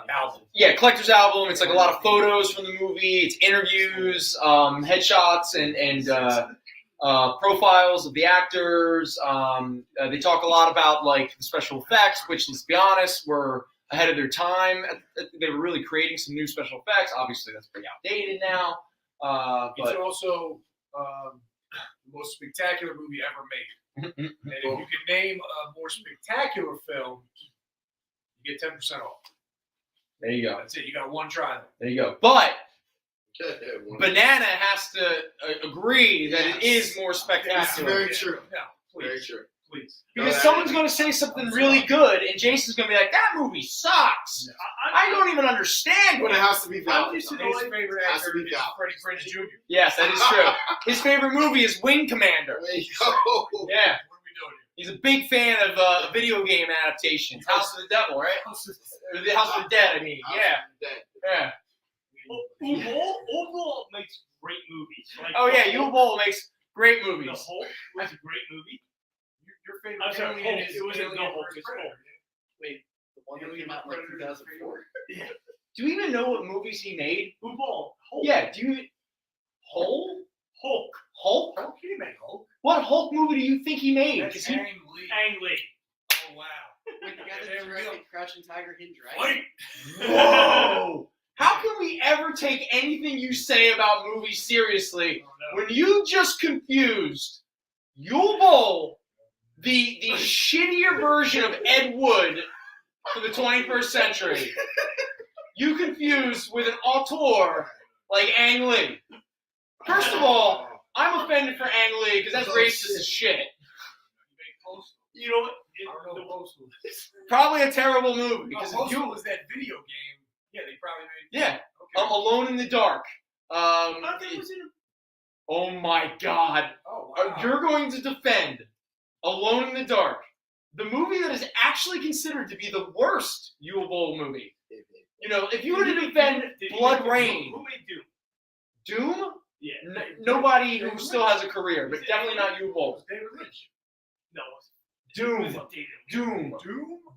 album. Yeah, collector's album. It's like a lot of photos from the movie. It's interviews, headshots, and profiles of the actors. They talk a lot about like the special effects, which, let's be honest, were ahead of their time. They were really creating some new special effects. Obviously, that's pretty outdated now. It's also the most spectacular movie ever made. And if you can name a more spectacular film, you get 10% off. There you go. That's it. You got one try. There you go. But Banana has to agree that it is more spectacular. It's very true. No, please. Very true. Please. Because someone's going to say something really good, and Jason's going to be like, that movie sucks. No. I don't even understand. But it has to be valid. His favorite actor is Freddie Prinze Jr. Yes, that is true. His favorite movie is Wing Commander. There you go. Yeah. He's a big fan of video game adaptations. House of the Devil, right? The House of the Dead, I mean. Yeah. Overall makes great movies. Like U-Bowl makes great movies. The Hulk was a great movie. Your favorite I'm sorry, alien Hulk. is It wasn't the Hulk. It's Predator. Hulk. Wait, the one that came out in like 2004? Yeah. Do you even know what movies he made? Hulk. Yeah, do you... Hulk? Hulk? He made Hulk. What Hulk movie do you think he made? That's Ang Lee. Ang Lee. Oh, wow. Wait, the guy that directed Crouching Tiger, Hidden Dragon? Whoa! How can we ever take anything you say about movies seriously when you just confused U-Bowl, the shittier version of Ed Wood for the 21st century, you confused with an auteur like Ang Lee? First of all, I'm offended for Ang Lee because that's racist as shit. You know what? Probably a terrible movie. Because if you was that video game, yeah, they probably made. Yeah, okay. Alone in the Dark. Oh my God! Oh, wow. You're going to defend Alone in the Dark, the movie that is actually considered to be the worst Yule Bowl movie. You know, if you were to defend Blood Rain, Who made Doom? Yeah. Nobody who still has a career, but definitely not Yule Bowl. David Lynch. No. Doom,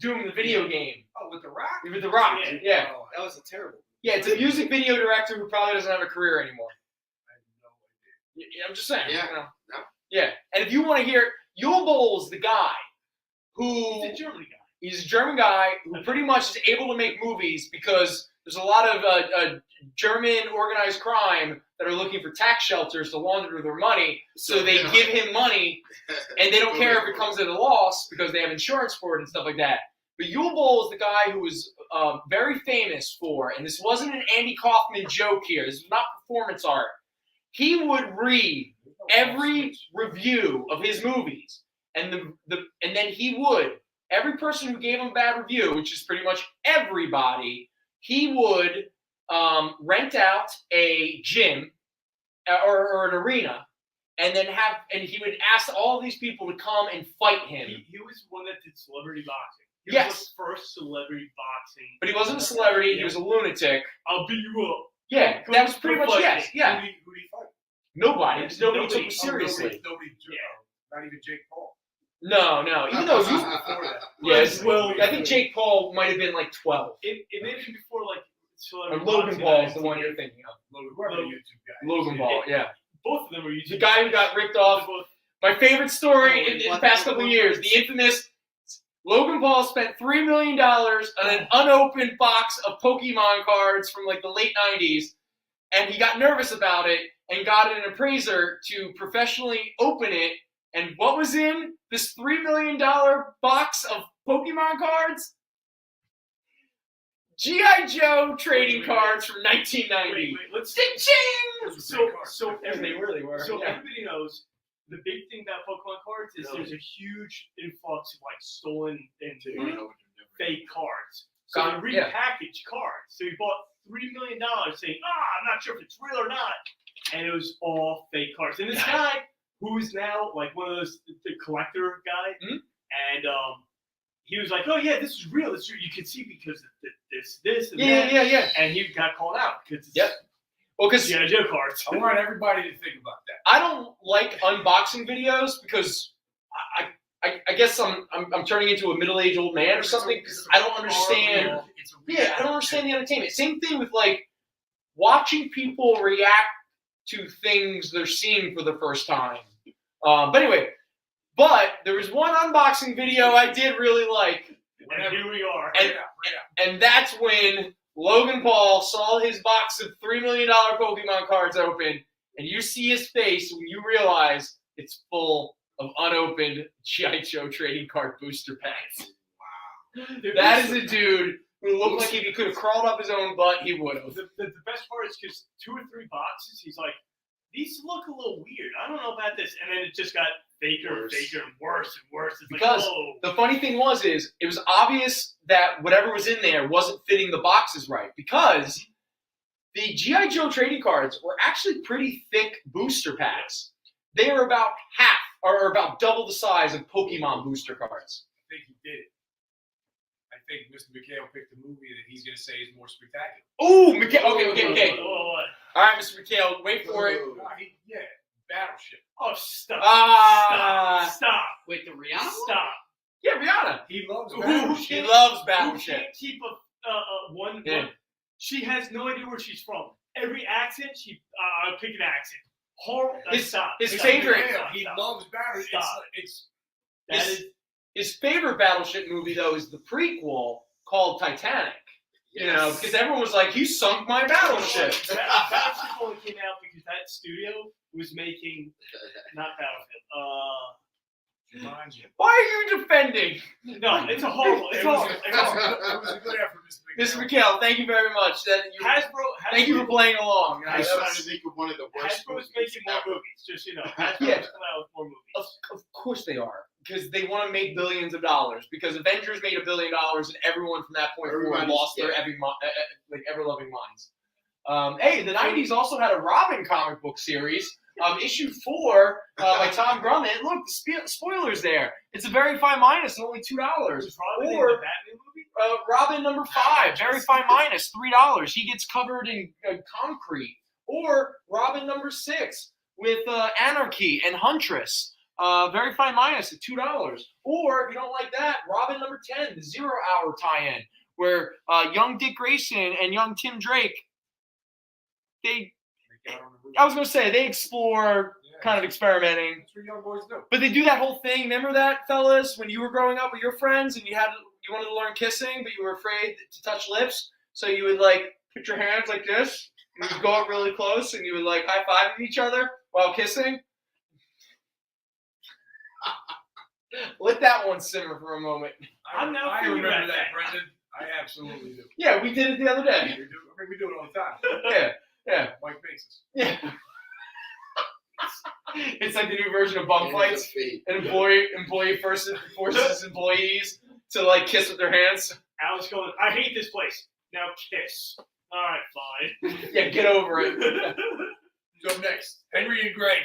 the video game. Oh, with The Rock? With The Rock, yeah. Oh, that was a terrible. Yeah, it's a music video director who probably doesn't have a career anymore. I have no idea. I'm just saying. Yeah. You know. Yeah. And if you want to hear, Yule Bowl's the guy who... He's a German guy. He's a German guy who pretty much is able to make movies because there's a lot of German organized crime that are looking for tax shelters to launder their money. So they give him money, and they don't care if it comes at a loss because they have insurance for it and stuff like that. But Yule Ball is the guy who was very famous for, and this wasn't an Andy Kaufman joke here. This was not performance art. He would read every review of his movies, and then he would, every person who gave him a bad review, which is pretty much everybody, he would rent out a gym or an arena, and he would ask all of these people to come and fight him. He was one that did celebrity boxing. He Yes. was the first celebrity boxing. But he wasn't a celebrity. He was a lunatic. I'll beat you up. Yeah, that was pretty much yes. Yeah. Who did he fight? Nobody. Because nobody took him seriously. Nobody, not even Jake Paul. No. Even though he was before that. Yes. Well, I think Jake Paul might have been like 12. It may have been before like Or celebrity Logan boxing. Paul is the one you're thinking of. Logan Paul, yeah. Both of them were YouTube. The guy who got ripped off. My favorite story in the past couple of years, the infamous Logan Paul spent $3 million on an unopened box of Pokemon cards from like the late 90s, and he got nervous about it and got an appraiser to professionally open it. And what was in this $3 million box of Pokemon cards? G.I. Joe trading cards from 1990. Let's Ching! So they really were. So yeah. everybody knows the big thing about Pokemon cards is there's a huge influx of like stolen and fake cards. So they repackaged cards. So he bought $3 million saying, I'm not sure if it's real or not. And it was all fake cards. And this guy, who is now like one of those, the collector guy, and he was like, oh yeah, this is real. This is real. You can see because of this, and that. Yeah. And he got called out because it's Well, because G.I. Joe cards. I want everybody to think about that. I don't like unboxing videos because I guess I'm turning into a middle-aged old man or something because I don't understand. I don't understand the entertainment. Same thing with like watching people react to things they're seeing for the first time. But anyway, there was one unboxing video I did really like. And here we are. And that's when Logan Paul saw his box of $3 million Pokemon cards open, and you see his face when you realize it's full of unopened G.I. Joe trading card booster packs. Wow. That is a dude who looked like if he could have crawled up his own butt, he would have. The best part is because 2 or 3 boxes, he's like, these look a little weird. I don't know about this. And then it just got faker and faker and worse and worse. It's Because like, whoa. the funny thing was it was obvious that whatever was in there wasn't fitting the boxes right. Because the G.I. Joe trading cards were actually pretty thick booster packs. They were about half or about double the size of Pokemon booster cards. I think he did it. I think Mr. McHale picked a movie that he's going to say is more spectacular. Ooh, McHale. Okay. Oh, All right, Mr. McHale, wait for it. Battleship. Oh, stop. Stop. Wait, the Rihanna? Stop. Yeah, Rihanna. He loves Battleship. He loves Battleship. Who can't keep one? Yeah. She has no idea where she's from. Every accent, she pick an accent. Horrible. Stop. His Stop. favorite. He loves Battleship. His favorite Battleship movie, though, is the prequel called Titanic. Yes. You know, because everyone was like, "You sunk my battleship." Battleship only came out because that studio was making not Battlefield. Why are you defending? No, it's a horrible. It's horrible. It was a good effort, Mr. McHale, thank you very much. Thank you for playing along. I was trying to think of one of the worst. Hasbro's making more movies, just Hasbro's Yeah. coming out with more movies. Of course they are, because they want to make billions of dollars. Because Avengers made $1 billion, and everyone from that point forward lost their ever-loving minds. Hey, the '90s also had a Robin comic book series. Issue 4 by Tom Grummett. Look, the spoilers there. It's a very fine minus, only $2. Robin in the Batman movie? Robin number 5, very fine minus, $3. He gets covered in concrete. Or Robin number 6 with Anarchy and Huntress. Very fine minus at $2. Or, if you don't like that, Robin number 10, the 0 Hour tie-in, where young Dick Grayson and young Tim Drake, I was going to say, they explore kind of experimenting. That's what young boys do. But they do that whole thing. Remember that, fellas, when you were growing up with your friends and you wanted to learn kissing, but you were afraid to touch lips? So you would, like, put your hands like this You would go up really close and you would like high five each other while kissing. Let that one simmer for a moment. I remember that, Brendan. I absolutely do. Yeah, we did it the other day. We do it all the time. Yeah. Mike makes us. Yeah. It's like the new version of bum fights. An employee forces employees to like kiss with their hands. Alex going, I hate this place. Now kiss. All right, fine. Yeah, get over it. Who's up next? Henry and Greg.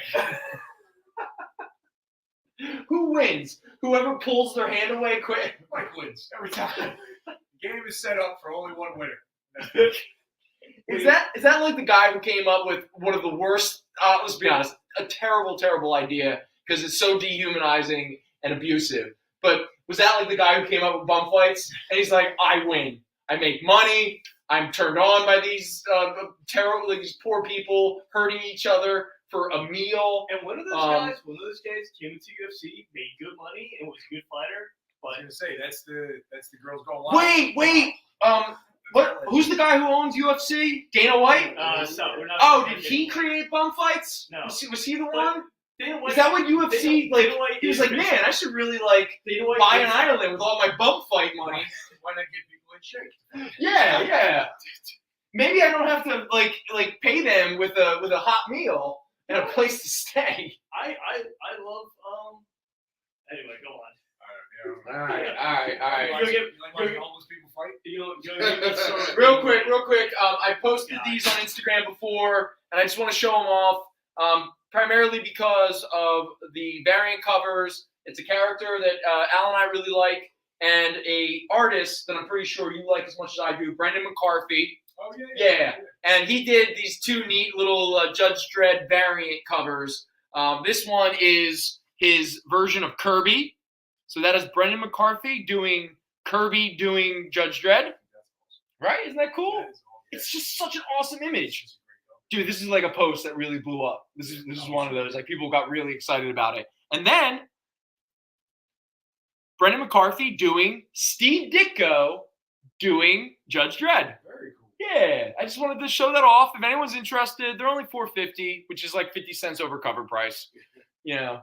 Who wins? Whoever pulls their hand away quick. Mike wins every time. The game is set up for only one winner. Is that like the guy who came up with one of the worst? Let's be honest, a terrible idea because it's so dehumanizing and abusive. But was that like the guy who came up with bum fights? And he's like, I win. I make money. I'm turned on by these these poor people hurting each other for a meal. And one of those guys came into UFC, made good money, and was a good fighter. But I was gonna say that's the girls going live. Wait. Who's the guy who owns UFC? Dana White? Did he create bum fights? No. Was he the one? Dana White, is that what UFC he was like, man, I should really buy an island with all my bum fight money. Why not get people in shape? Yeah. Maybe I don't have to pay them with a hot meal and a place to stay. I love anyway, go on. All right. Homeless people fight. Real quick. I posted these on Instagram before, and I just want to show them off. Primarily because of the variant covers. It's a character that Al and I really like, and a artist that I'm pretty sure you like as much as I do, Brendan McCarthy. Oh yeah. And he did these two neat little Judge Dredd variant covers. This one is his version of Kirby. So that is Brendan McCarthy doing Kirby doing Judge Dredd. Right? Isn't that cool? It's just such an awesome image. Dude, this is like a post that really blew up. This is one of those. Like, people got really excited about it. And then Brendan McCarthy doing Steve Ditko doing Judge Dredd. Very cool. Yeah, I just wanted to show that off. If anyone's interested, they're only $4.50, which is like 50 cents over cover price. You know.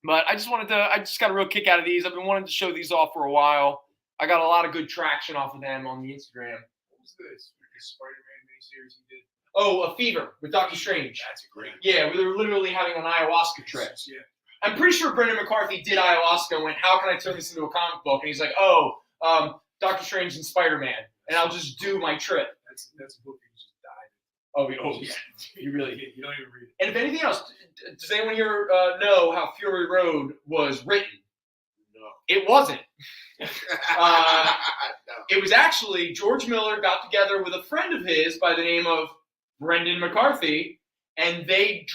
But I just got a real kick out of these. I've been wanting to show these off for a while. I got a lot of good traction off of them on the Instagram. What was this? The Spider-Man miniseries he did? Oh, A Fever with Doctor Strange. That's a great. Yeah, we were literally having an ayahuasca trip. Yeah. I'm pretty sure Brendan McCarthy did ayahuasca and went, how can I turn this into a comic book? And he's like, Doctor Strange and Spider-Man. And I'll just do my trip. That's a book you just died. Oh, yeah. You really did. You don't even read it. And if anything else, does anyone here know how Fury Road was written? No. It wasn't. No. It was actually George Miller got together with a friend of his by the name of Brendan McCarthy, and they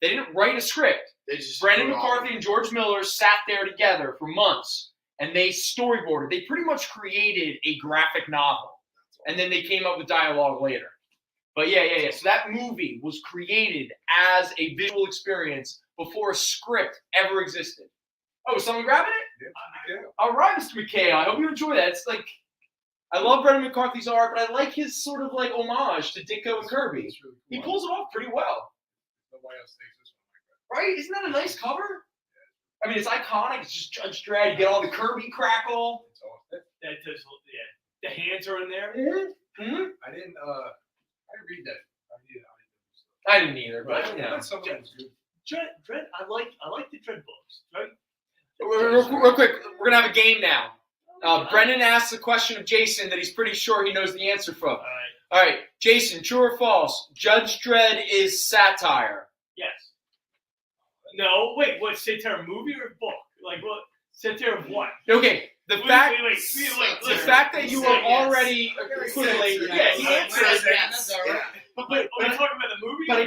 didn't write a script. Brendan McCarthy and George Miller sat there together for months, and they storyboarded. They pretty much created a graphic novel, and then they came up with dialogue later. But yeah. So that movie was created as a visual experience before a script ever existed. Oh, is someone grabbing it? Yeah. All right, Mr. McKay. I hope you enjoy that. It's like, I love Brendan McCarthy's art, but I like his sort of like homage to Ditko and Kirby. Really cool. He pulls it off pretty well. Nobody else takes this one. Right? Isn't that a nice cover? I mean, it's iconic. It's just Judge Dredd. You get all the Kirby crackle. That does, yeah. The hands are in there. Mm-hmm. I didn't read that. I didn't either, but you know. Dredd, I like the Dredd books. Right? Real quick, we're gonna have a game now. Brendan asks a question of Jason that he's pretty sure he knows the answer from. All right, Jason, true or false? Judge Dredd is satire. Yes. No, wait. What? Satire movie or book? Like what? Satire of what? Okay. The fact that you were already accumulated. Yeah, he answered it. But are you talking about the movie? But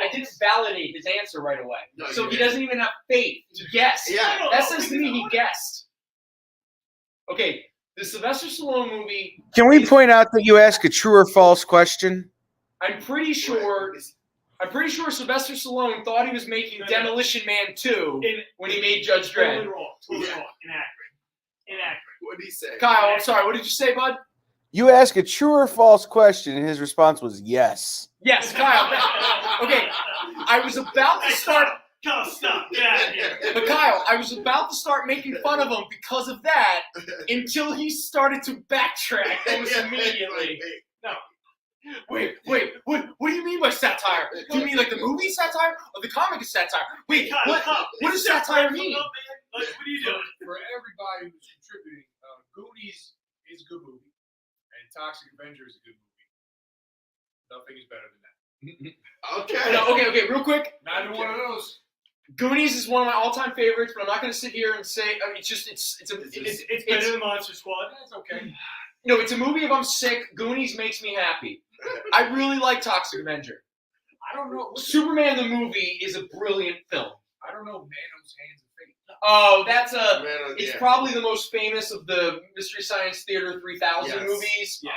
I didn't validate his answer right away. No, so he doesn't even have faith to guess. Yeah. That says to me he guessed. Okay, the Sylvester Stallone movie. Can we point out that you ask a true or false question? I'm pretty sure Sylvester Stallone thought he was making Demolition Man 2 when he made Judge Dredd. Totally wrong. Inaccurate. What did he say? Kyle, I'm sorry. What did you say, bud? You ask a true or false question, and his response was yes. Yes, Kyle. Okay, I was about to start. Kyle, stop. Get out of here. But Kyle, I was about to start making fun of him because of that until he started to backtrack almost immediately. No. Wait, what do you mean by satire? Do you mean like the movie satire or the comic is satire? Wait, what does satire mean? Like, what are you doing? For everybody who's contributing, Goonies is a good movie, and Toxic Avenger is a good movie. Nothing is better than that. Okay. No, okay, real quick. Neither one of those. Goonies is one of my all-time favorites, but I'm not going to sit here and say it's better than Monster Squad. That's okay. No, it's a movie. If I'm sick, Goonies makes me happy. I really like Toxic Avenger. I don't know. Superman the movie is a brilliant film. I don't know. Mano's Hands of Fate. Oh, that's it's probably the most famous of the Mystery Science Theater 3000 movies. Yes.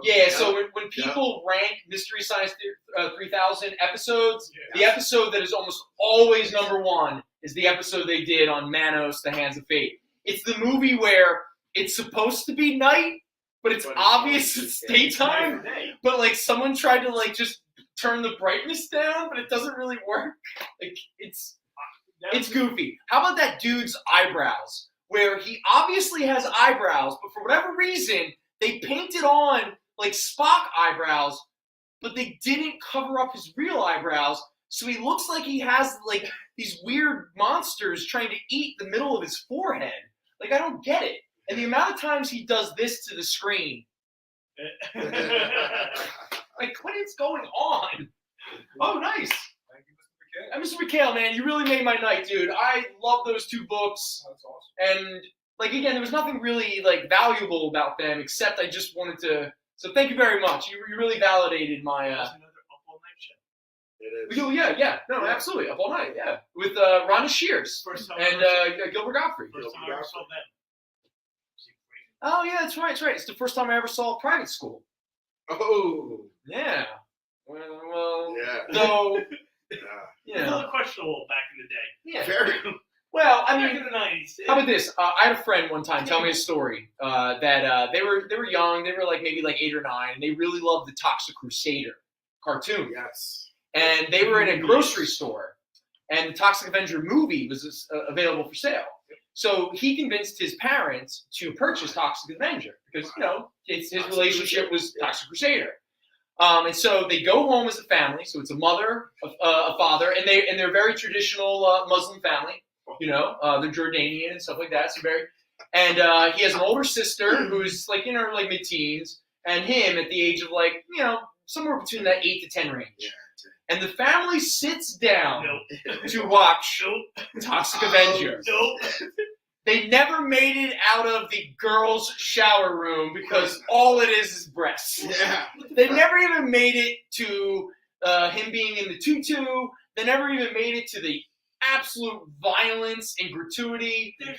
Yeah, so when people rank Mystery Science Theater 3000 episodes, the episode that is almost always number one is the episode they did on Manos, The Hands of Fate. It's the movie where it's supposed to be night, but it's obvious it's daytime. But like someone tried to like just turn the brightness down, but it doesn't really work. Like it's goofy. How about that dude's eyebrows? Where he obviously has eyebrows, but for whatever reason, they painted on like Spock eyebrows, but they didn't cover up his real eyebrows, so he looks like he has like these weird monsters trying to eat the middle of his forehead. Like I don't get it. And the amount of times he does this to the screen. Like what is going on? Oh, nice. Mr. McHale, man, you really made my night, dude. I love those two books. That's awesome. And, like, again, there was nothing really, like, valuable about them, except I just wanted to... So thank you very much. You really validated my... That's another Up All Night show. It is. Oh, yeah. No, absolutely. Up All Night, yeah. With Rhonda Shears and Gilbert Godfrey. First time I ever saw them. Oh, yeah, that's right. It's the first time I ever saw Private School. Oh. Yeah. Well, yeah. Though... It was a little questionable back in the day. Yeah. Very. Well, I Back mean, in the 90s. how about this? I had a friend one time tell me a story that they were young. They were like maybe like 8 or 9, and they really loved the Toxic Crusader cartoon. Yes. And they were in a grocery store, and the Toxic Avenger movie was available for sale. So he convinced his parents to purchase Toxic Avenger because his relationship was Toxic Crusader. And so they go home as a family. So it's a mother, a father, and they're very traditional Muslim family. They're Jordanian and stuff like that. So he has an older sister who's like in her like mid-teens, and him at the age of like somewhere between that 8 to 10 range. Yeah. And the family sits down to watch Toxic Avenger. They never made it out of the girls' shower room because all it is breasts. Yeah. They never even made it to him being in the tutu. They never even made it to the absolute violence and gratuity. They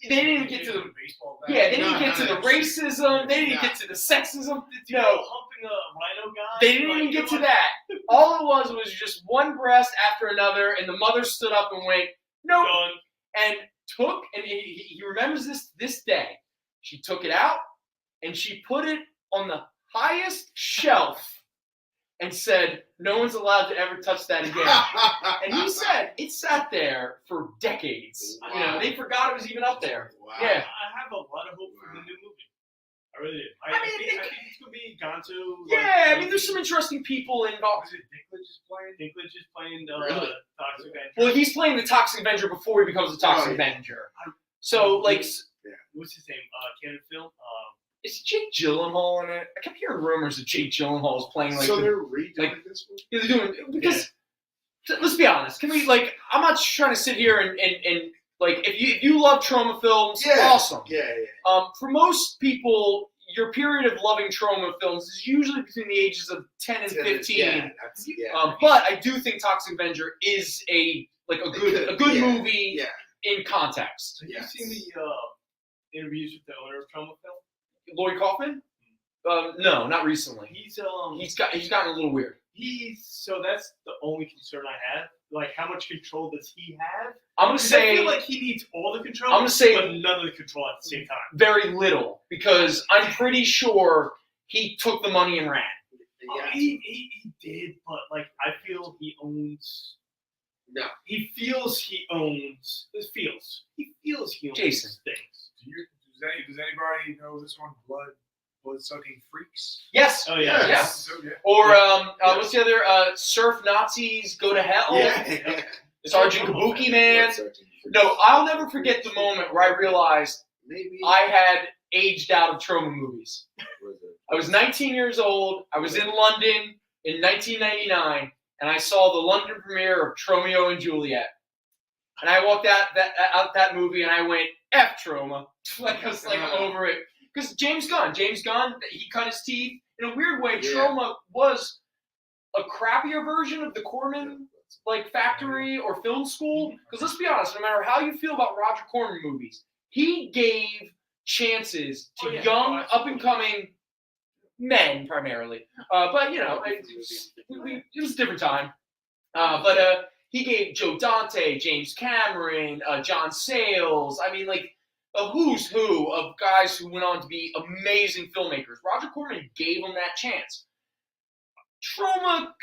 didn't even get to the baseball. Yeah, they didn't get to the racism. They didn't get to the sexism. No, humping a rhino guy. they didn't even get to that. All it was just one breast after another, and the mother stood up and went, "Nope," and took, and he remembers this day. She took it out and she put it on the highest shelf and said, "No one's allowed to ever touch that again." And he said it sat there for decades. Wow. They forgot it was even up there. Wow. Yeah. I have a lot of hope for the new movie. I really do. I think it's going to be Gonzo. Yeah, I mean, there's some interesting people involved. Is it Dinklage is playing? Dinklage is playing Really? Toxic Avenger. Well, he's playing the Toxic Avenger before he becomes the Toxic Avenger. So, like, what's his name? Canon Film. is Jake Gyllenhaal in it? I kept hearing rumors that Jake Gyllenhaal is playing like. So they're redoing this one? Yeah, they're doing because. Let's be honest. Can we like? I'm not trying to sit here and like if you love trauma films, awesome. Yeah. For most people, your period of loving trauma films is usually between the ages of 10 and 15. But I do think Toxic Avenger is a good movie in context. Have you seen the interviews with the owner of Trauma Film? Lloyd Kaufman? No, not recently. He's gotten a little weird. So that's the only concern I have. Like, how much control does he have? I'm gonna say I feel like he needs all the control. I'm gonna say but none of the control at the same time. Very little, because I'm pretty sure he took the money and ran. Yeah. He did, but like I feel he owns. No. He feels he owns. He feels he owns Jason. things. Does anybody know this one? Blood-sucking freaks. Yes. Oh yeah. Yes. So, yeah. Or what's the other? Surf Nazis go to hell. Yeah. Sergeant Kabuki Man. No, I'll never forget the moment where I realized I had aged out of trauma movies. I was 19 years old. I was in London in 1999, and I saw the London premiere of Tromeo and Juliet. And I walked out that movie, and I went, F trauma. Like, I was like, I'm over it. Because James Gunn, he cut his teeth. In a weird way, Trauma was a crappier version of the Corman factory or film school. Because let's be honest, no matter how you feel about Roger Corman movies, he gave chances to young, up-and-coming men, primarily. But, it was a different time. But he gave Joe Dante, James Cameron, John Sayles. I mean, like, a who's who of guys who went on to be amazing filmmakers. Roger Corman gave them that chance. Trauma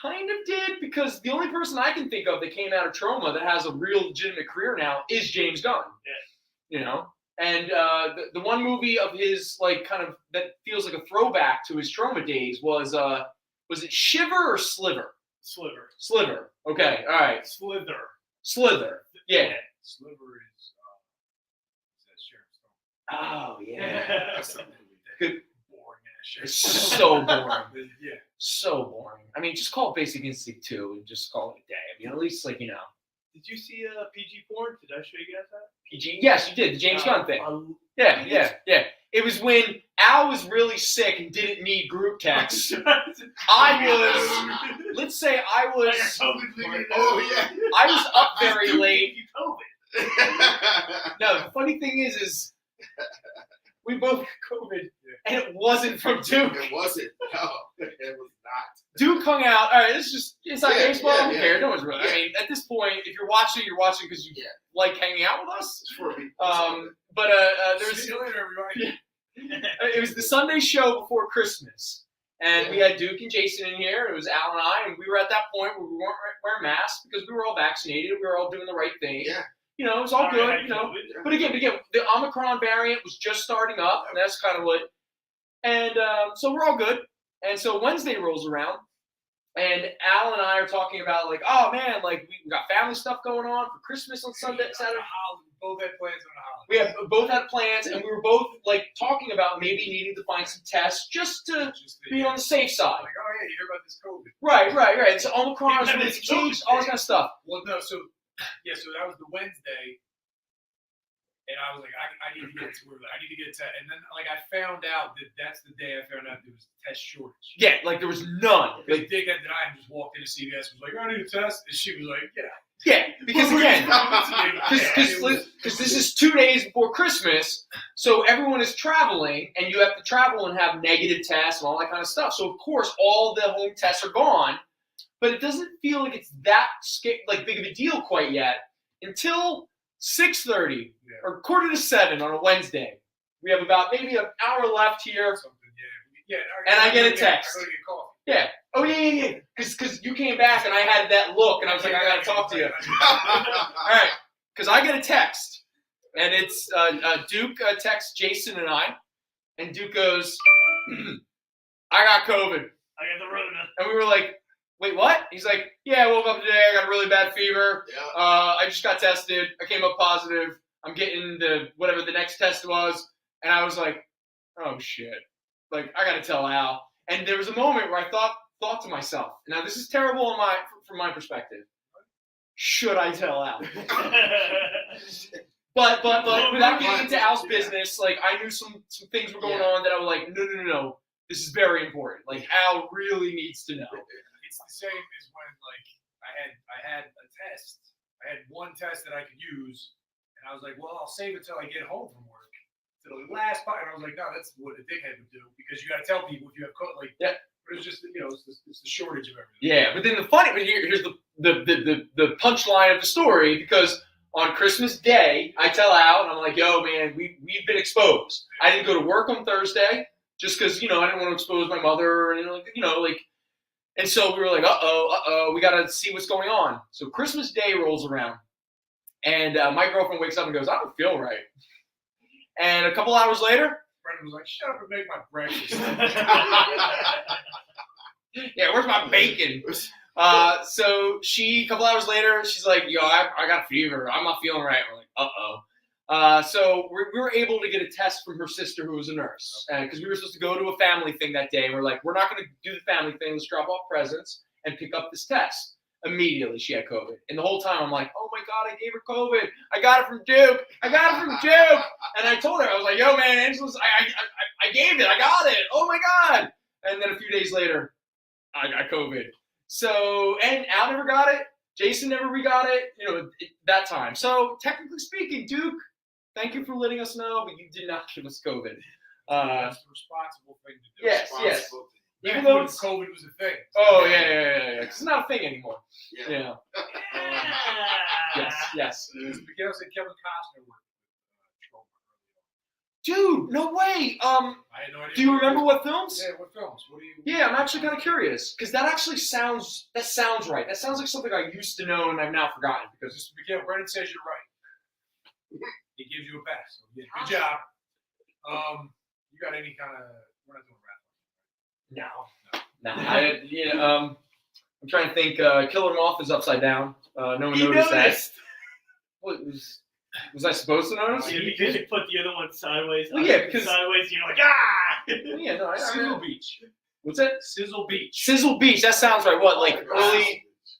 kind of did, because the only person I can think of that came out of Trauma that has a real legitimate career now is James Gunn. Yeah. And the one movie of his, like, kind of that feels like a throwback to his Trauma days was it Shiver or Sliver? Sliver. Okay, all right. Slither. Yeah. Sliver is Sharon Stone. Oh, yeah. That's something Good. Boring ass shit. It's so boring. Yeah. So boring. I mean, just call it Basic Instinct 2 and just call it a day. I mean, at least, like, Did you see PG porn? Did I show you guys that? PG? Yes, you did. The James Gunn thing. Yeah. It was when Al was really sick and didn't need group text. Let's say I was up very late. No, the funny thing is we both got COVID, and it wasn't from Duke. It wasn't. No, it was not. Duke hung out. All right, this is just inside baseball. Who cares? No one's really. I mean, at this point, if you're watching because you like hanging out with us. But there was. See you later, everybody. It was the Sunday show before Christmas, and we had Duke and Jason in here. It was Al and I, and we were at that point where we weren't wearing masks because we were all vaccinated. We were all doing the right thing. Yeah. It was all good. But again, the Omicron variant was just starting up, and that's kind of what. And so we're all good. And so Wednesday rolls around, and Al and I are talking about, like, oh man, like we got family stuff going on for Christmas on Saturday. Both had plans on a holiday. We both had plans, and we were both like talking about maybe needing to find some tests just to be on the safe side. Like, oh yeah, you hear about this COVID? Right. So Omicron is really changed, all this kind of stuff. Well, no, so that was the Wednesday, and I was like, I need to get a test, and then like I found out that's the day I found out there was a test shortage. Yeah, like there was none. Like dickhead that I just walked into CVS was like, I need a test, and she was like, yeah. Yeah, because again, because this is 2 days before Christmas, so everyone is traveling, and you have to travel and have negative tests and all that kind of stuff. So of course, all the home tests are gone, but it doesn't feel like it's that big of a deal quite yet until 6:30 or 6:45 on a Wednesday. We have about maybe an hour left here, and I get a text. Yeah. Oh, yeah. Because you came back, and I had that look, and I was like, I got to talk to you. All right. Because I get a text, and it's Duke texts Jason and I, and Duke goes, I got COVID. I got the Rona. And we were like, wait, what? He's like, yeah, I woke up today. I got a really bad fever. Yeah. I just got tested. I came up positive. I'm getting whatever the next test was. And I was like, oh, shit. Like, I got to tell Al. And there was a moment where I thought to myself, now this is terrible from my perspective. Should I tell Al? But without getting into Al's business, like I knew some things were going on that I was like, no, this is very important. Like Al really needs to know. It's the same as when like I had a test. I had one test that I could use, and I was like, well, I'll save it till I get home from work. To the last part, and I was like, no, that's what a dickhead would do because you got to tell people if you have COVID. Like, But it's just it's the shortage of everything. Yeah, but then here's the punchline of the story, because on Christmas Day I tell Al, and I'm like, yo man, we've been exposed. I didn't go to work on Thursday just because I didn't want to expose my mother, and and so we were like, we got to see what's going on. So Christmas Day rolls around, and my girlfriend wakes up and goes, I don't feel right. And a couple hours later, Brendan was like, shut up and make my breakfast. Yeah, where's my bacon? So a couple hours later, she's like, yo, I got a fever. I'm not feeling right. We're like, so we were able to get a test from her sister, who was a nurse, because we were supposed to go to a family thing that day. And we're like, we're not going to do the family thing. Let's drop off presents and pick up this test. Immediately, she had COVID. And the whole time, I'm like, oh, my God, I gave her COVID. I got it from Duke. And I told her, I was like, yo, man, Angela's, I gave it. I got it. Oh, my God. And then a few days later, I got COVID. So, and Al never got it. Jason never got it, that time. So, technically speaking, Duke, thank you for letting us know, but you did not give us COVID. That's the responsible thing to do. Yes. Even though COVID was a thing. Oh, yeah. It's not a thing anymore. Yeah. Yes. Because Kevin Costner worked Dude, no way. I had no idea. Do you remember what films? Yeah, what films? What do you? Yeah, I'm actually kind of curious, because that actually sounds right. That sounds like something I used to know and I've now forgotten. Because Mr. McKenna, Brendan says you're right. He gives you a pass. So yeah, good job. You got any kind of? We're not doing rap. No. I'm trying to think. Killer Moth is upside down. No one noticed that. What was I supposed to notice? Yeah, because you put the other one sideways. Well, yeah, because sideways, you're like, ah! Yeah, no, Sizzle Beach. What's that? Sizzle Beach. Sizzle Beach. That sounds right. What, like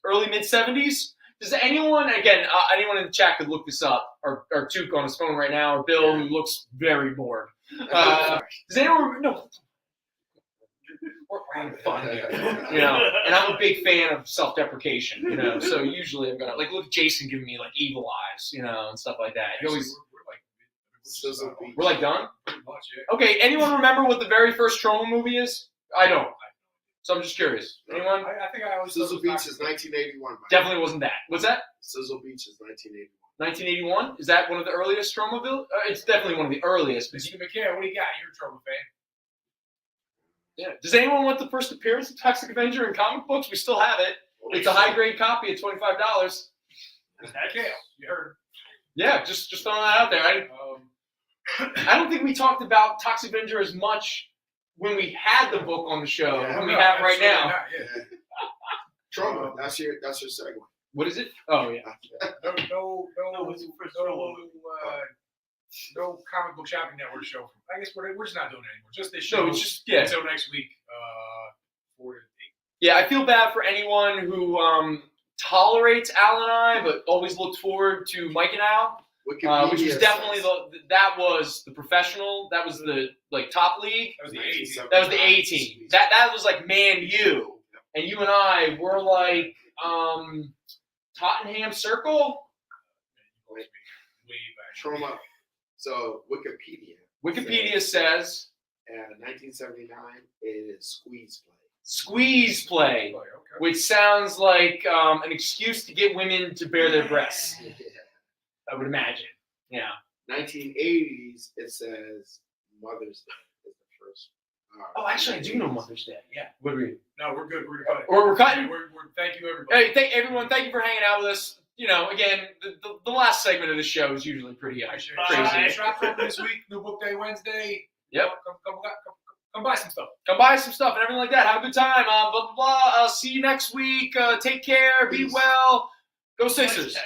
early mid 70s? Does anyone in the chat could look this up, or Tuke on his phone right now, or Bill, who looks very bored. Does anyone? No. We're having fun here, and I'm a big fan of self-deprecation, so usually I'm gonna look at Jason giving me evil eyes, and stuff like that. He always, we're done. Pretty much, yeah. Okay, anyone remember what the very first Troma movie is? I don't. So I'm just curious. Anyone? I think I always Sizzle Beach is 1981. Definitely wasn't that. What's that? Sizzle Beach is 1981. 1981? Is that one of the earliest Tromaville? It's definitely one of the earliest. Mr. McKenna, what do you got? You're a Troma fan. Yeah. Does anyone want the first appearance of Toxic Avenger in comic books? We still have it. It's a high-grade copy at $25. That's Kale. You heard. Yeah, just throwing that out there. I don't think we talked about Toxic Avenger as much when we had the book on the show than we have right now. Troma, that's your segment. What is it? Oh yeah. No comic book shopping network show. I guess we're just not doing it anymore. Just this show. No, it's just until next week. 4 to 8. Yeah, I feel bad for anyone who tolerates Al and I, but always looked forward to Mike and Al, which was definitely that was the professional. That was the top league. That was the A team. That was the A team. That was Man U, and you and I were Tottenham Circle. Way back. Troma. So Wikipedia says 1979 is Squeeze Play. Squeeze Play, Okay. which sounds like an excuse to get women to bare their breasts. I would imagine. Yeah. 1980s, it says Mother's Day is the first. Oh, actually, I do know Mother's Day. Yeah. What are we? No, we're good. We're cutting. We're cutting. Thank you, everybody. Hey, everyone. Thank you for hanging out with us. Again, the last segment of the show is usually pretty crazy. Shop open this week. New Book Day Wednesday. Yep. Come buy some stuff. Come buy some stuff and everything like that. Have a good time. Blah, blah, blah. See you next week. Take care. Be well. Go Sixers.